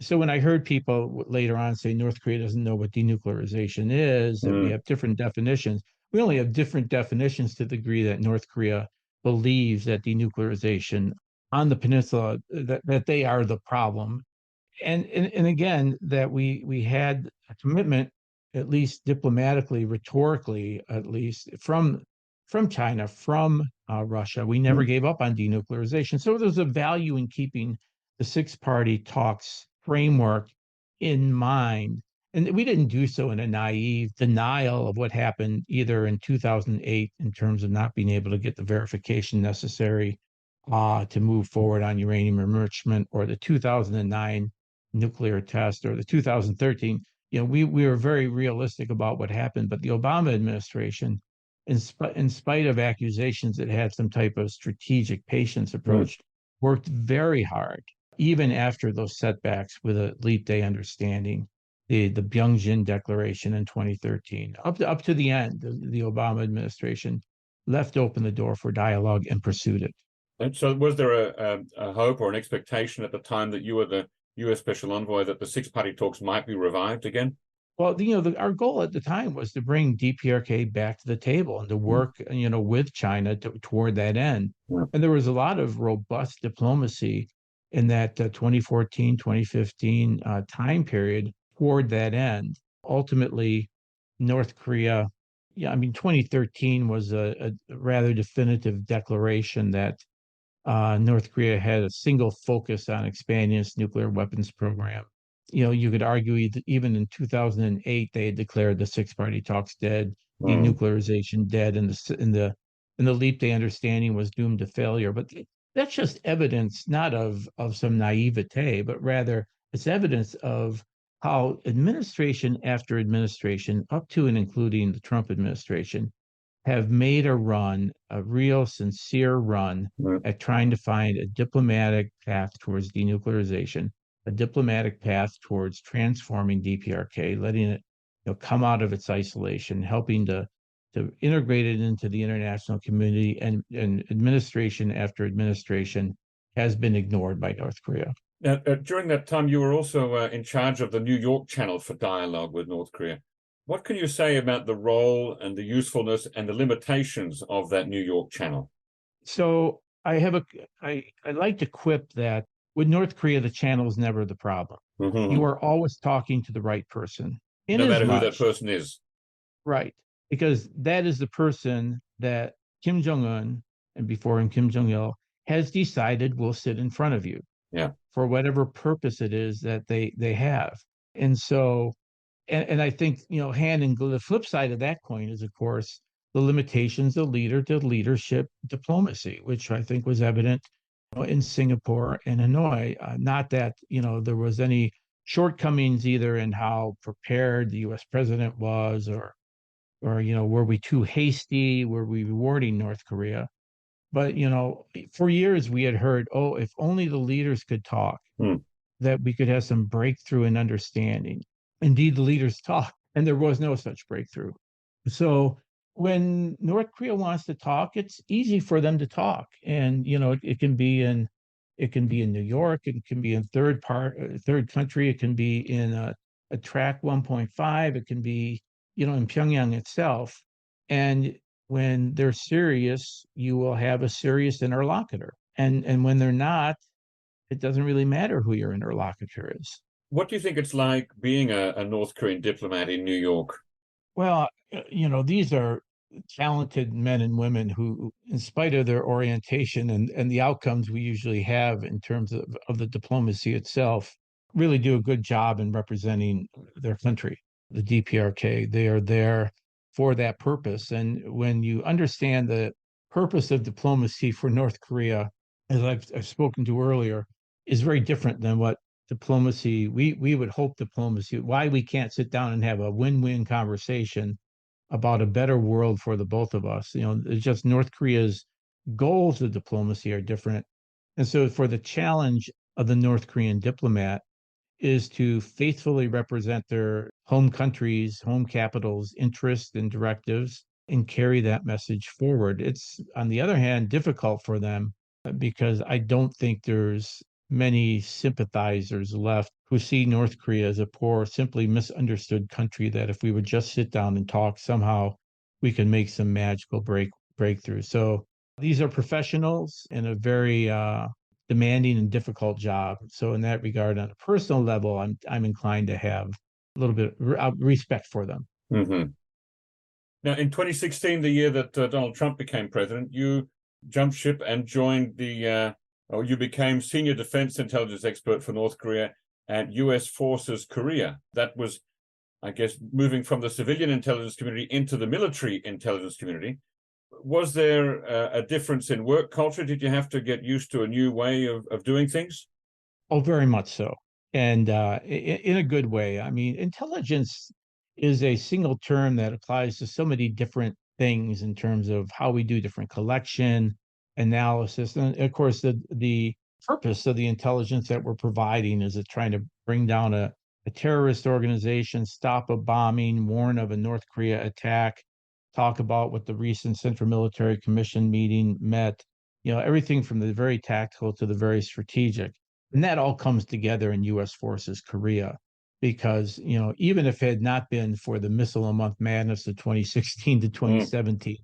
So when I heard people later on say North Korea doesn't know what denuclearization is, that we have different definitions, we only have different definitions to the degree that North Korea believes that denuclearization on the peninsula, that they are the problem. And again, that we had a commitment, at least diplomatically, rhetorically, at least from China, from Russia. We never gave up on denuclearization. So there's a value in keeping the six-party talks framework in mind. And we didn't do so in a naive denial of what happened either in 2008 in terms of not being able to get the verification necessary to move forward on uranium enrichment, or the 2009 nuclear test, or the 2013. We were very realistic about what happened, but the Obama administration, in spite of accusations that had some type of strategic patience approach, worked very hard, even after those setbacks with a leap day understanding, the Byungjin Declaration in 2013, up to the end. The Obama administration left open the door for dialogue and pursued it. And so was there a hope or an expectation at the time that you were the U.S. Special Envoy that the six-party talks might be revived again? Well, our goal at the time was to bring DPRK back to the table and to work, with China toward that end. And there was a lot of robust diplomacy in that 2014, 2015 time period toward that end. Ultimately, North Korea, 2013 was a rather definitive declaration that North Korea had a single focus on expanding its nuclear weapons program. You could argue even in 2008 they had declared the six-party talks dead, denuclearization dead, and the leap day understanding was doomed to failure. But that's just evidence not of some naivete, but rather it's evidence of how administration after administration, up to and including the Trump administration, have made a real sincere run at trying to find a diplomatic path towards denuclearization, a diplomatic path towards transforming DPRK, letting it come out of its isolation, helping to integrate it into the international community, and administration after administration has been ignored by North Korea. Now, during that time, you were also in charge of the New York channel for dialogue with North Korea. What can you say about the role and the usefulness and the limitations of that New York channel? So I like to quip that with North Korea, the channel is never the problem. You are always talking to the right person. No matter who that person is. Right. Because that is the person that Kim Jong Un, and before him Kim Jong Il, has decided will sit in front of you. Yeah. For whatever purpose it is that they have. And so, and I think, the flip side of that coin is, of course, the limitations of leader to leadership diplomacy, which I think was evident in Singapore and Hanoi. Not that, there was any shortcomings either in how prepared the U.S. president was, or were we too hasty? Were we rewarding North Korea? But, for years we had heard, if only the leaders could talk, that we could have some breakthrough in understanding. Indeed, the leaders talked, and there was no such breakthrough. So when North Korea wants to talk, it's easy for them to talk. And, it can be in New York, it can be in third country, it can be in a track 1.5, it can be, in Pyongyang itself. And when they're serious, you will have a serious interlocutor. And when they're not, it doesn't really matter who your interlocutor is. What do you think it's like being a North Korean diplomat in New York? Well, these are talented men and women who, in spite of their orientation and the outcomes we usually have in terms of the diplomacy itself, really do a good job in representing their country, the DPRK. They are there for that purpose. And when you understand the purpose of diplomacy for North Korea as I've spoken to earlier, is very different than what diplomacy we would hope diplomacy. Why we can't sit down and have a win-win conversation about a better world for the both of us. It's just North Korea's goals of diplomacy are different. And so for the challenge of the North Korean diplomat is to faithfully represent their home countries, home capitals' interests and directives and carry that message forward. It's, on the other hand, difficult for them because I don't think there's many sympathizers left who see North Korea as a poor, simply misunderstood country that if we would just sit down and talk, somehow we can make some magical breakthrough. So these are professionals in a very demanding and difficult job. So in that regard, on a personal level, I'm inclined to have a little bit of respect for them. Mm-hmm. Now, in 2016, the year that Donald Trump became president, you jumped ship and joined you became senior defense intelligence expert for North Korea at U.S. Forces Korea. That was, I guess, moving from the civilian intelligence community into the military intelligence community. Was there a difference in work culture? Did you have to get used to a new way of doing things? Oh, very much so. And in a good way. I mean, intelligence is a single term that applies to so many different things in terms of how we do different collection, analysis. And of course, the purpose of the intelligence that we're providing is it trying to bring down a terrorist organization, stop a bombing, warn of a North Korea attack, talk about what the recent Central Military Commission meeting met, everything from the very tactical to the very strategic. And that all comes together in U.S. Forces Korea because, even if it had not been for the missile a month madness of 2016 to 2017,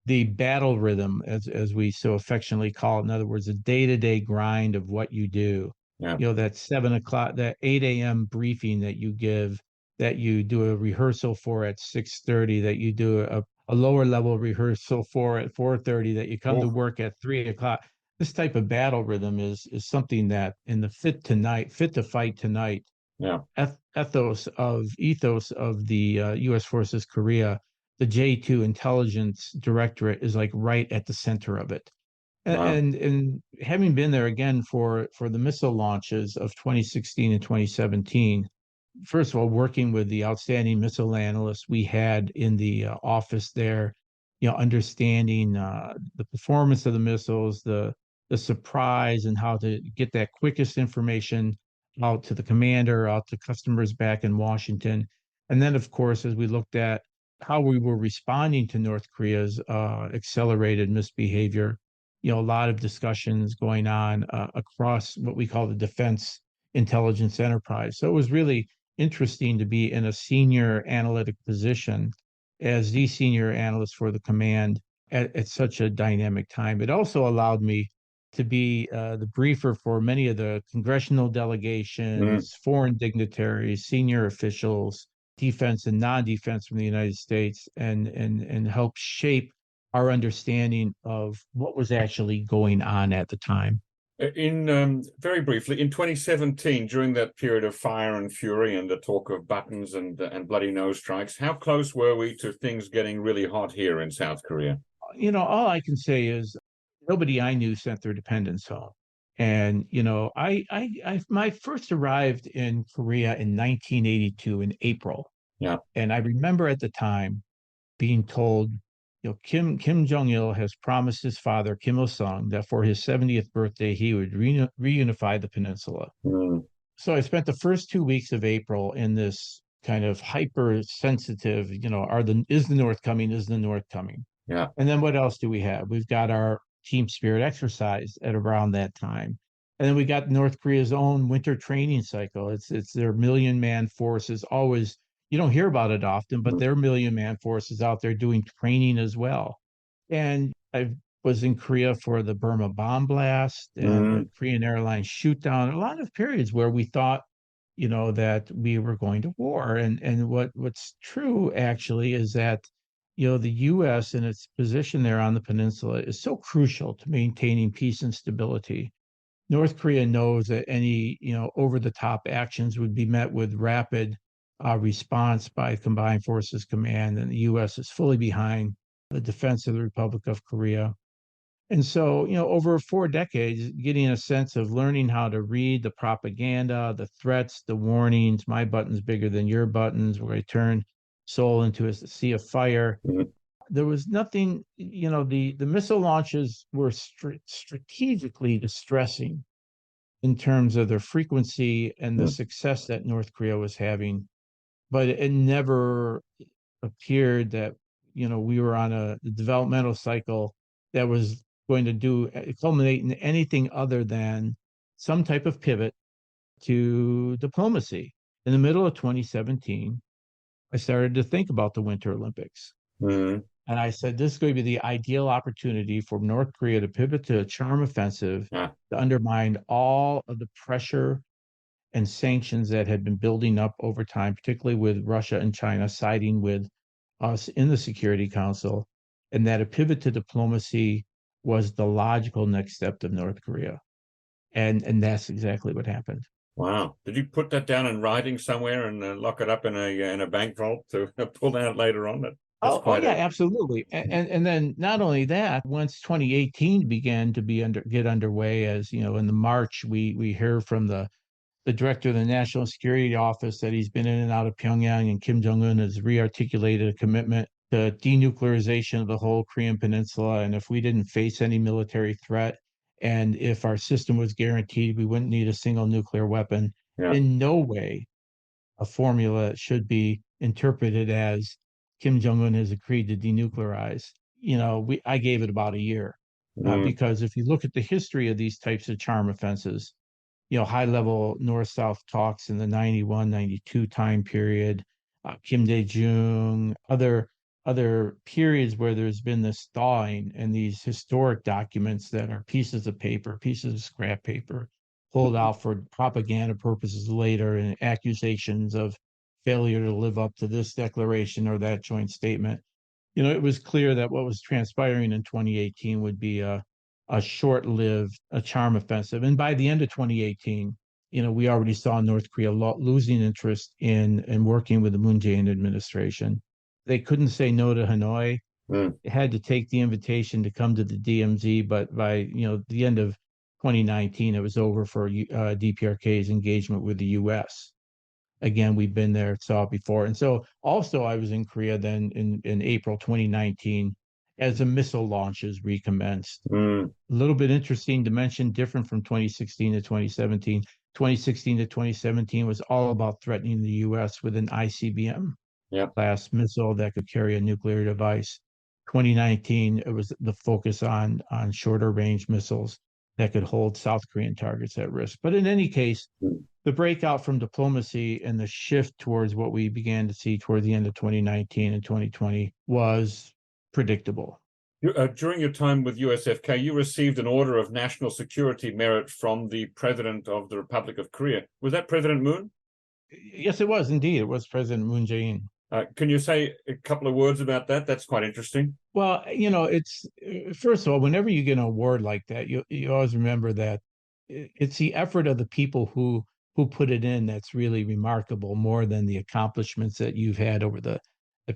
the battle rhythm, as we so affectionately call it, in other words, the day-to-day grind of what you do, that 7 o'clock, that 8 a.m. briefing that you give, that you do a rehearsal for at 6:30, that you do a lower level rehearsal for at 4:30, that you come to work at 3 o'clock. This type of battle rhythm is something that in the fit to fight tonight, ethos of the U.S. Forces Korea, the J2 Intelligence Directorate is like right at the center of it. Wow. And having been there again for the missile launches of 2016 and 2017, first of all, working with the outstanding missile analysts we had in the office there, understanding the performance of the missiles, the surprise, and how to get that quickest information out to the commander, out to customers back in Washington. And then, of course, as we looked at how we were responding to North Korea's accelerated misbehavior, a lot of discussions going on across what we call the defense intelligence enterprise. So it was really interesting to be in a senior analytic position as the senior analyst for the command at such a dynamic time. It also allowed me to be the briefer for many of the congressional delegations, foreign dignitaries, senior officials, defense and non-defense from the United States, and help shape our understanding of what was actually going on at the time. In very briefly, in 2017, during that period of fire and fury and the talk of buttons and bloody nose strikes, how close were we to things getting really hot here in South Korea? All I can say is nobody I knew sent their dependents home. And, I first arrived in Korea in 1982 in April. Yeah. And I remember at the time being told, Kim Jong-il has promised his father, Kim Ilsung, that for his 70th birthday, he would reunify the peninsula. So I spent the first 2 weeks of April in this kind of hypersensitive, is the North coming? Is the North coming? Yeah. And then what else do we have? We've got our Team Spirit exercise at around that time. And then we got North Korea's own winter training cycle. It's their million-man forces always. You don't hear about it often, but their million-man force is out there doing training as well. And I was in Korea for the Burma bomb blast and the Korean Airlines shoot down. A lot of periods where we thought, that we were going to war. And what's true actually is that, the U.S. and its position there on the peninsula is so crucial to maintaining peace and stability. North Korea knows that any, over-the-top actions would be met with rapid response by Combined Forces Command, and the U.S. is fully behind the defense of the Republic of Korea. And so, over 4 decades, getting a sense of learning how to read the propaganda, the threats, the warnings, my button's bigger than your buttons, where I turn Seoul into a sea of fire. Mhm. There was nothing, the missile launches were strategically distressing in terms of their frequency and the Mm. success that North Korea was having. But it never appeared that, we were on a developmental cycle that was going to culminate in anything other than some type of pivot to diplomacy. In the middle of 2017, I started to think about the Winter Olympics. Mm. And I said, this is going to be the ideal opportunity for North Korea to pivot to a charm offensive Ah. to undermine all of the pressure and sanctions that had been building up over time, particularly with Russia and China siding with us in the Security Council, and that a pivot to diplomacy was the logical next step of North Korea. And that's exactly what happened. Wow. Did you put that down in writing somewhere and lock it up in a bank vault to pull out later on? Oh yeah, absolutely. And then not only that, once 2018 began to get underway, as you know, in the March, we hear from the director of the National Security Office that he's been in and out of Pyongyang, and Kim Jong Un has rearticulated a commitment to denuclearization of the whole Korean Peninsula. And if we didn't face any military threat, and if our system was guaranteed we wouldn't need a single nuclear weapon, Yeah. in no way a formula should be interpreted as Kim Jong Un has agreed to denuclearize. I gave it about a year because if you look at the history of these types of charm offenses, high level north south talks in the 91, 92 time period, Kim Dae-jung, other periods where there's been this thawing and these historic documents that are pieces of paper, pieces of scrap paper, pulled out for propaganda purposes later, and accusations of failure to live up to this declaration or that joint statement. It was clear that what was transpiring in 2018 would be a short-lived charm offensive. And by the end of 2018, we already saw North Korea losing interest in working with the Moon Jae-in administration. They couldn't say no to Hanoi. Mm. They had to take the invitation to come to the DMZ, but by the end of 2019, it was over for DPRK's engagement with the U.S. Again, we've been there, saw it before. And so also I was in Korea then in April 2019 as the missile launches recommenced. Mm. A little bit interesting to mention, different from 2016 to 2017. 2016 to 2017 was all about threatening the U.S. with an ICBM class missile that could carry a nuclear device. 2019, it was the focus on shorter range missiles that could hold South Korean targets at risk. But in any case, the breakout from diplomacy and the shift towards what we began to see toward the end of 2019 and 2020 was predictable. During your time with USFK, you received an Order of National Security Merit from the President of the Republic of Korea. Was that President Moon? Yes, it was indeed. It was President Moon Jae-in. Can you say a couple of words about that? That's quite interesting. Well, it's first of all, whenever you get an award like that, you always remember that it's the effort of the people who put it in that's really remarkable, more than the accomplishments that you've had over the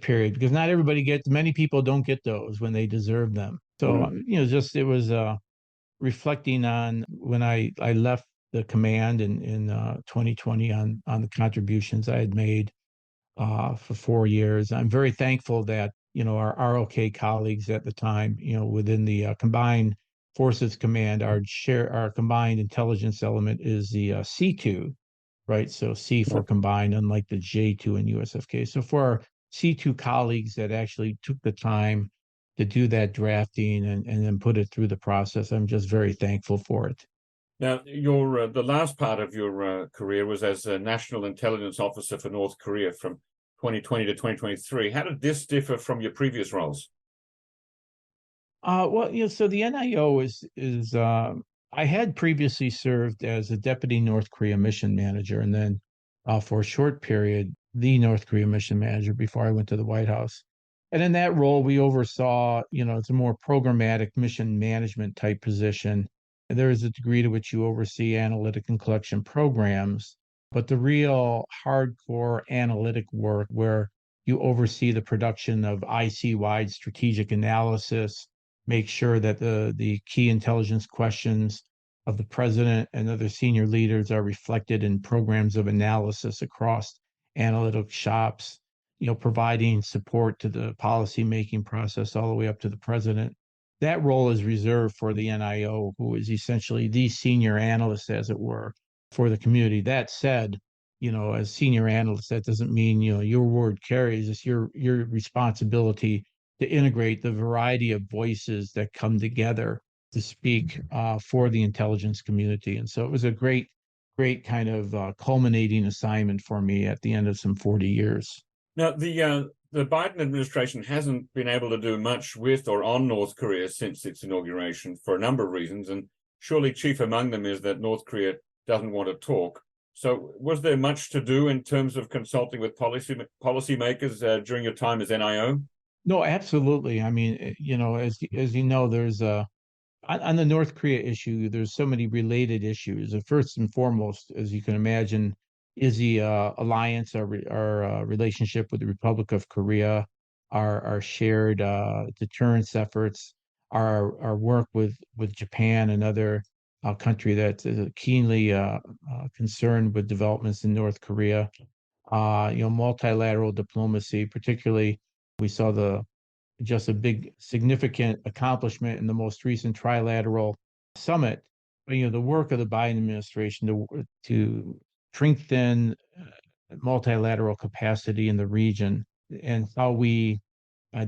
period, because not everybody many people don't get those when they deserve them. So, it was reflecting on when I left the command in 2020 on the contributions I had made for 4 years. I'm very thankful that our ROK colleagues at the time, within the Combined Forces Command, our combined intelligence element is the C2, right? So C for combined, unlike the J2 in USFK. So for our C2 colleagues that actually took the time to do that drafting and then put it through the process, I'm just very thankful for it. Now, the last part of your career was as a National Intelligence Officer for North Korea from 2020 to 2023. How did this differ from your previous roles? Well, so the NIO is I had previously served as a deputy North Korea mission manager, and then for a short period, the North Korea mission manager before I went to the White House. And in that role, we oversaw, it's a more programmatic mission management type position. And there is a degree to which you oversee analytic and collection programs, but the real hardcore analytic work where you oversee the production of IC-wide strategic analysis, make sure that the key intelligence questions of the president and other senior leaders are reflected in programs of analysis across analytic shops, providing support to the policy-making process all the way up to the president. That role is reserved for the NIO, who is essentially the senior analyst, as it were, for the community. That said, as senior analyst, that doesn't mean, your word carries. It's your responsibility to integrate the variety of voices that come together to speak for the intelligence community. And so it was a great kind of culminating assignment for me at the end of some 40 years. Now, the Biden administration hasn't been able to do much with or on North Korea since its inauguration for a number of reasons, and surely chief among them is that North Korea doesn't want to talk. So was there much to do in terms of consulting with policymakers during your time as NIO? No, absolutely. I mean, as you know, there's on the North Korea issue, there's so many related issues. First and foremost, as you can imagine, is the alliance, our relationship with the Republic of Korea, our shared deterrence efforts, our work with Japan, another country that's keenly concerned with developments in North Korea. Multilateral diplomacy, particularly, we saw just a big significant accomplishment in the most recent trilateral summit. The work of the Biden administration to strengthen multilateral capacity in the region, and how we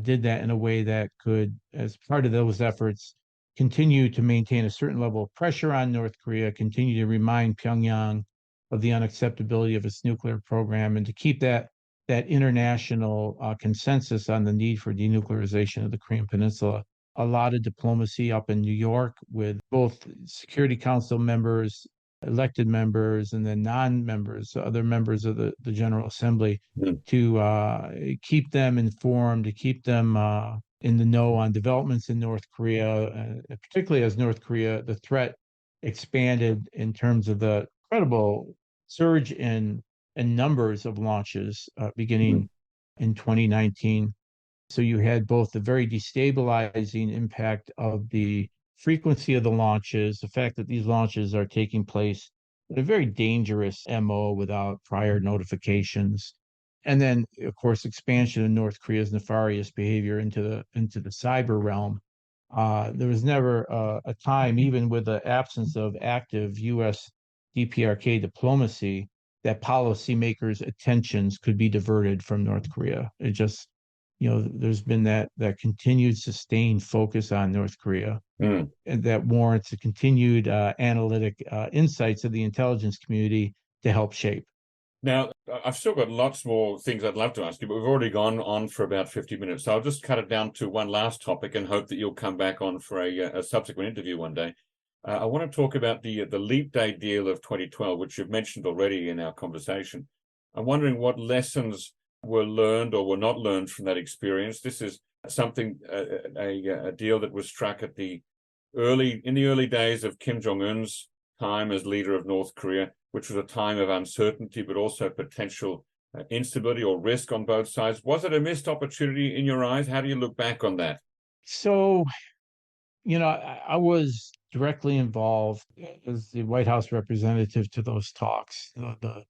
did that in a way that could, as part of those efforts, continue to maintain a certain level of pressure on North Korea, continue to remind Pyongyang of the unacceptability of its nuclear program, and to keep that international consensus on the need for denuclearization of the Korean Peninsula. A lot of diplomacy up in New York with both Security Council members, elected members, and then non-members, other members of the General Assembly, to keep them informed, to keep them in the know on developments in North Korea, particularly as North Korea, the threat expanded in terms of the incredible surge in numbers of launches beginning in 2019. So you had both the very destabilizing impact of the frequency of the launches, the fact that these launches are taking place at a very dangerous MO without prior notifications, and then, of course, expansion of North Korea's nefarious behavior into the cyber realm. There was never a time, even with the absence of active U.S. DPRK diplomacy, that policymakers' attentions could be diverted from North Korea. It just, there's been that continued sustained focus on North Korea, and that warrants a continued analytic insights of the intelligence community to help shape. Now, I've still got lots more things I'd love to ask you, but we've already gone on for about 50 minutes. So I'll just cut it down to one last topic and hope that you'll come back on for a subsequent interview one day. I want to talk about the Leap Day deal of 2012, which you've mentioned already in our conversation. I'm wondering what lessons were learned or were not learned from that experience. This is something, a deal that was struck in the early days of Kim Jong Un's time as leader of North Korea, which was a time of uncertainty, but also potential instability or risk on both sides. Was it a missed opportunity in your eyes? How do you look back on that? So, I was directly involved as the White House representative to those talks. The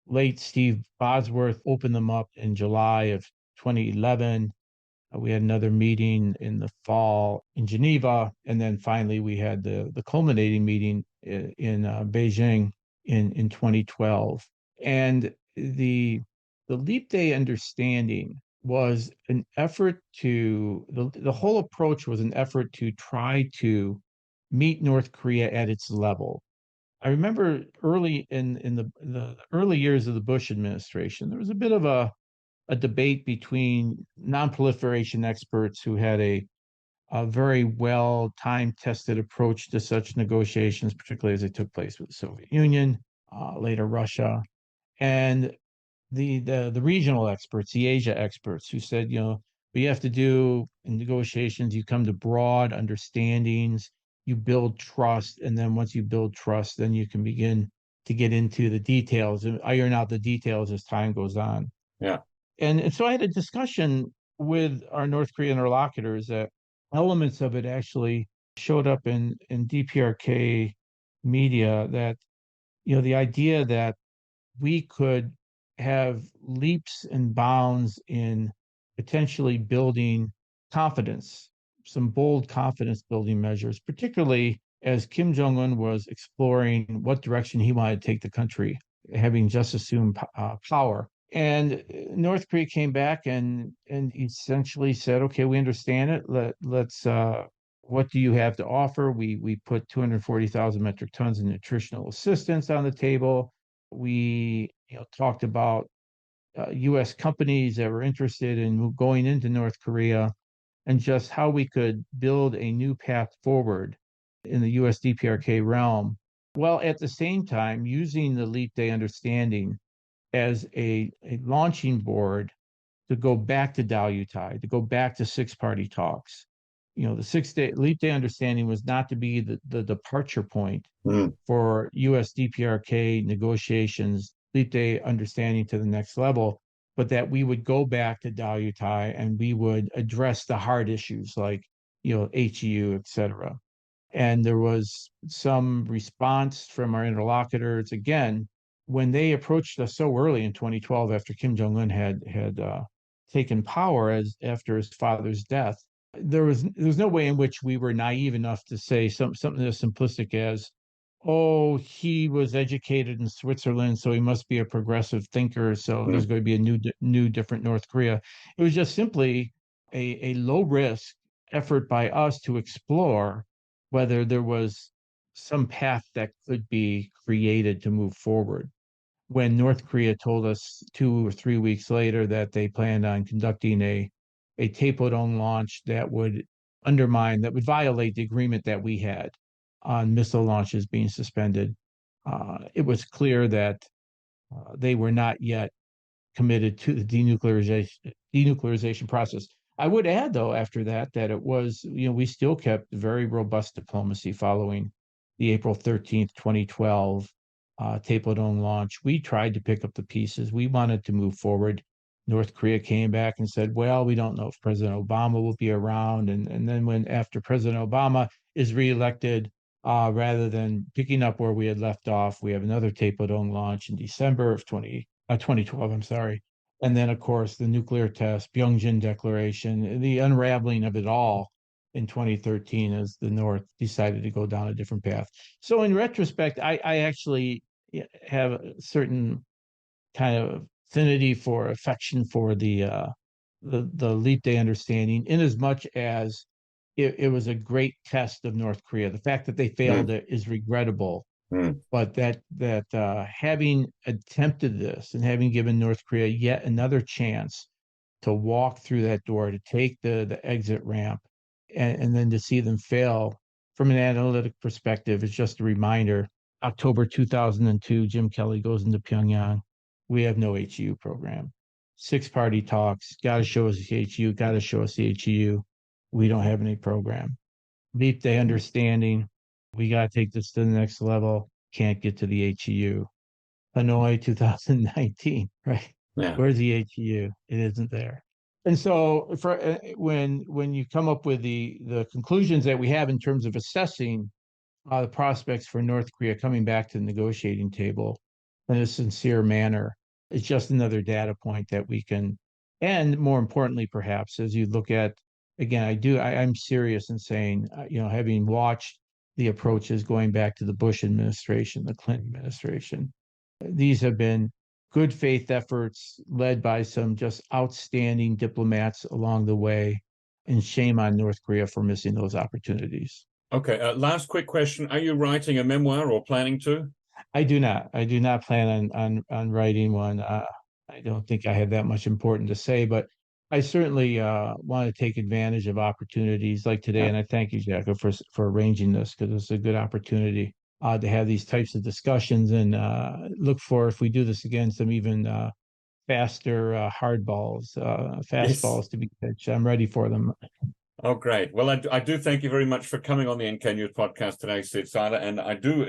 late Steve Bosworth opened them up in July of 2011. We had another meeting in the fall in Geneva, and then finally we had the culminating meeting in Beijing in 2012. And the Leap Day understanding was an effort to, the whole approach was an effort to try to meet North Korea at its level. I remember early in the early years of the Bush administration, there was a bit of a debate between non-proliferation experts who had a very well time-tested approach to such negotiations, particularly as they took place with the Soviet Union, later Russia, and the regional experts, the Asia experts, who said, what you have to do in negotiations, you come to broad understandings, you build trust, and then once you build trust, then you can begin to get into the details and iron out the details as time goes on. Yeah. And so I had a discussion with our North Korean interlocutors that elements of it actually showed up in DPRK media, that, the idea that we could have leaps and bounds in potentially building confidence, some bold confidence building measures, particularly as Kim Jong Un was exploring what direction he wanted to take the country, having just assumed power. And North Korea came back and essentially said, "Okay, we understand it. Let's. What do you have to offer?" We put 240,000 metric tons of nutritional assistance on the table. We talked about U.S. companies that were interested in going into North Korea, and just how we could build a new path forward in the U.S. DPRK realm, while at the same time using the Leap Day understanding as a launching board to go back to Dalyutai, to go back to six-party talks. The 6-day Leap Day understanding was not to be the departure point for U.S. DPRK negotiations, Leap Day understanding to the next level, but that we would go back to Dalyutai and we would address the hard issues like, HEU, et cetera. And there was some response from our interlocutors, again, when they approached us so early in 2012 after Kim Jong Un had taken power after his father's death. There was no way in which we were naive enough to say something as simplistic as, "Oh, he was educated in Switzerland, so he must be a progressive thinker, so there's going to be a new different North Korea." It was just simply a low risk effort by us to explore whether there was some path that could be created to move forward. When North Korea told us 2 or 3 weeks later that they planned on conducting a Taepodong launch that would violate the agreement that we had on missile launches being suspended, it was clear that they were not yet committed to the denuclearization process. I would add, though, after that it was, we still kept very robust diplomacy following the April 13th, 2012 Taepodong launch. We tried to pick up the pieces. We wanted to move forward. North Korea came back and said, "Well, we don't know if President Obama will be around." And then after President Obama is reelected, rather than picking up where we had left off, we have another Taepodong launch in December of 2012, I'm sorry. And then, of course, the nuclear test, Byungjin Declaration, the unraveling of it all in 2013 as the North decided to go down a different path. So in retrospect, I actually have a certain kind of affinity for affection for the Leap Day understanding, in as much as it was a great test of North Korea. The fact that they failed it is regrettable, but that having attempted this and having given North Korea yet another chance to walk through that door, to take the exit ramp, and then to see them fail from an analytic perspective is just a reminder. October 2002, Jim Kelly goes into Pyongyang. We have no HEU program. Six-party talks, got to show us the HEU, got to show us the HEU. We don't have any program. Leap Day understanding, we got to take this to the next level, can't get to the HEU. Hanoi 2019, right? Yeah. Where's the HEU? It isn't there. And so when you come up with the conclusions that we have in terms of assessing the prospects for North Korea coming back to the negotiating table in a sincere manner, it's just another data point that we can, and more importantly, perhaps, as you look at, again, I'm serious in saying, having watched the approaches going back to the Bush administration, the Clinton administration, these have been good faith efforts led by some just outstanding diplomats along the way, and shame on North Korea for missing those opportunities. Okay, last quick question. Are you writing a memoir or planning to? I do not plan on writing one. I don't think I have that much important to say, but I certainly want to take advantage of opportunities like today. And I thank you, Jacob, for arranging this, because it's a good opportunity to have these types of discussions, and look for, if we do this again, some even faster hard balls, fastballs to be pitched. I'm ready for them. Oh, great. Well, I do thank you very much for coming on the NK News podcast today, Sid Siler, and I do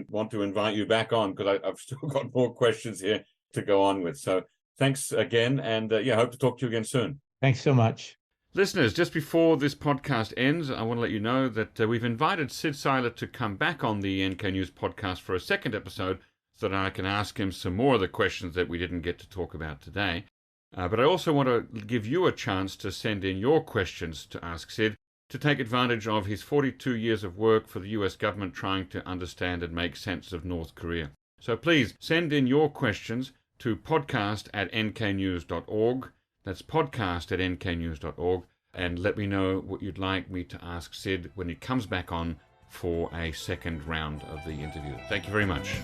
want to invite you back on, because I've still got more questions here to go on with. So thanks again, and hope to talk to you again soon. Thanks so much. Listeners, just before this podcast ends, I want to let you know that we've invited Sid Siler to come back on the NK News podcast for a second episode so that I can ask him some more of the questions that we didn't get to talk about today. But I also want to give you a chance to send in your questions to ask Sid to take advantage of his 42 years of work for the US government trying to understand and make sense of North Korea. So please send in your questions to podcast@nknews.org. That's podcast@nknews.org. And let me know what you'd like me to ask Sid when he comes back on for a second round of the interview. Thank you very much.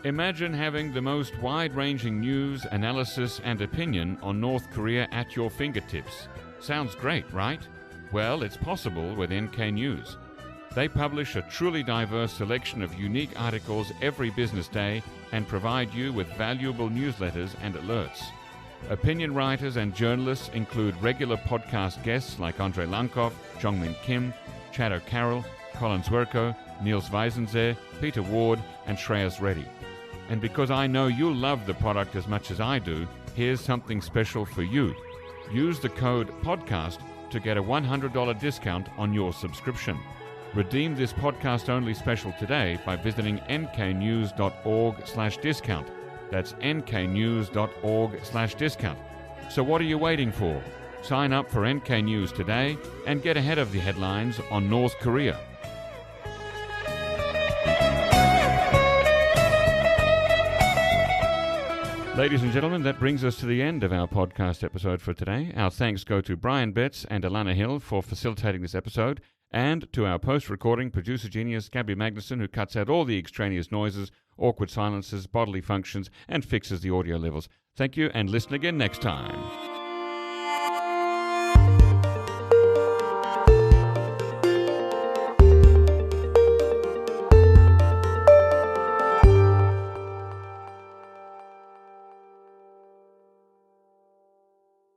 Imagine having the most wide-ranging news, analysis, and opinion on North Korea at your fingertips. Sounds great, right? Well, it's possible with NK News. They publish a truly diverse selection of unique articles every business day and provide you with valuable newsletters and alerts. Opinion writers and journalists include regular podcast guests like Andrei Lankov, Jongmin Kim, Chad O'Carroll, Colin Zwerko, Niels Weisenzer, Peter Ward, and Shreyas Reddy. And because I know you'll love the product as much as I do, here's something special for you. Use the code PODCAST to get a $100 discount on your subscription. Redeem this podcast-only special today by visiting nknews.org/discount. That's nknews.org/discount. So what are you waiting for? Sign up for NK News today and get ahead of the headlines on North Korea. Ladies and gentlemen, that brings us to the end of our podcast episode for today. Our thanks go to Brian Betts and Alana Hill for facilitating this episode, and to our post-recording producer genius Gabby Magnuson, who cuts out all the extraneous noises, awkward silences, bodily functions, and fixes the audio levels. Thank you, and listen again next time.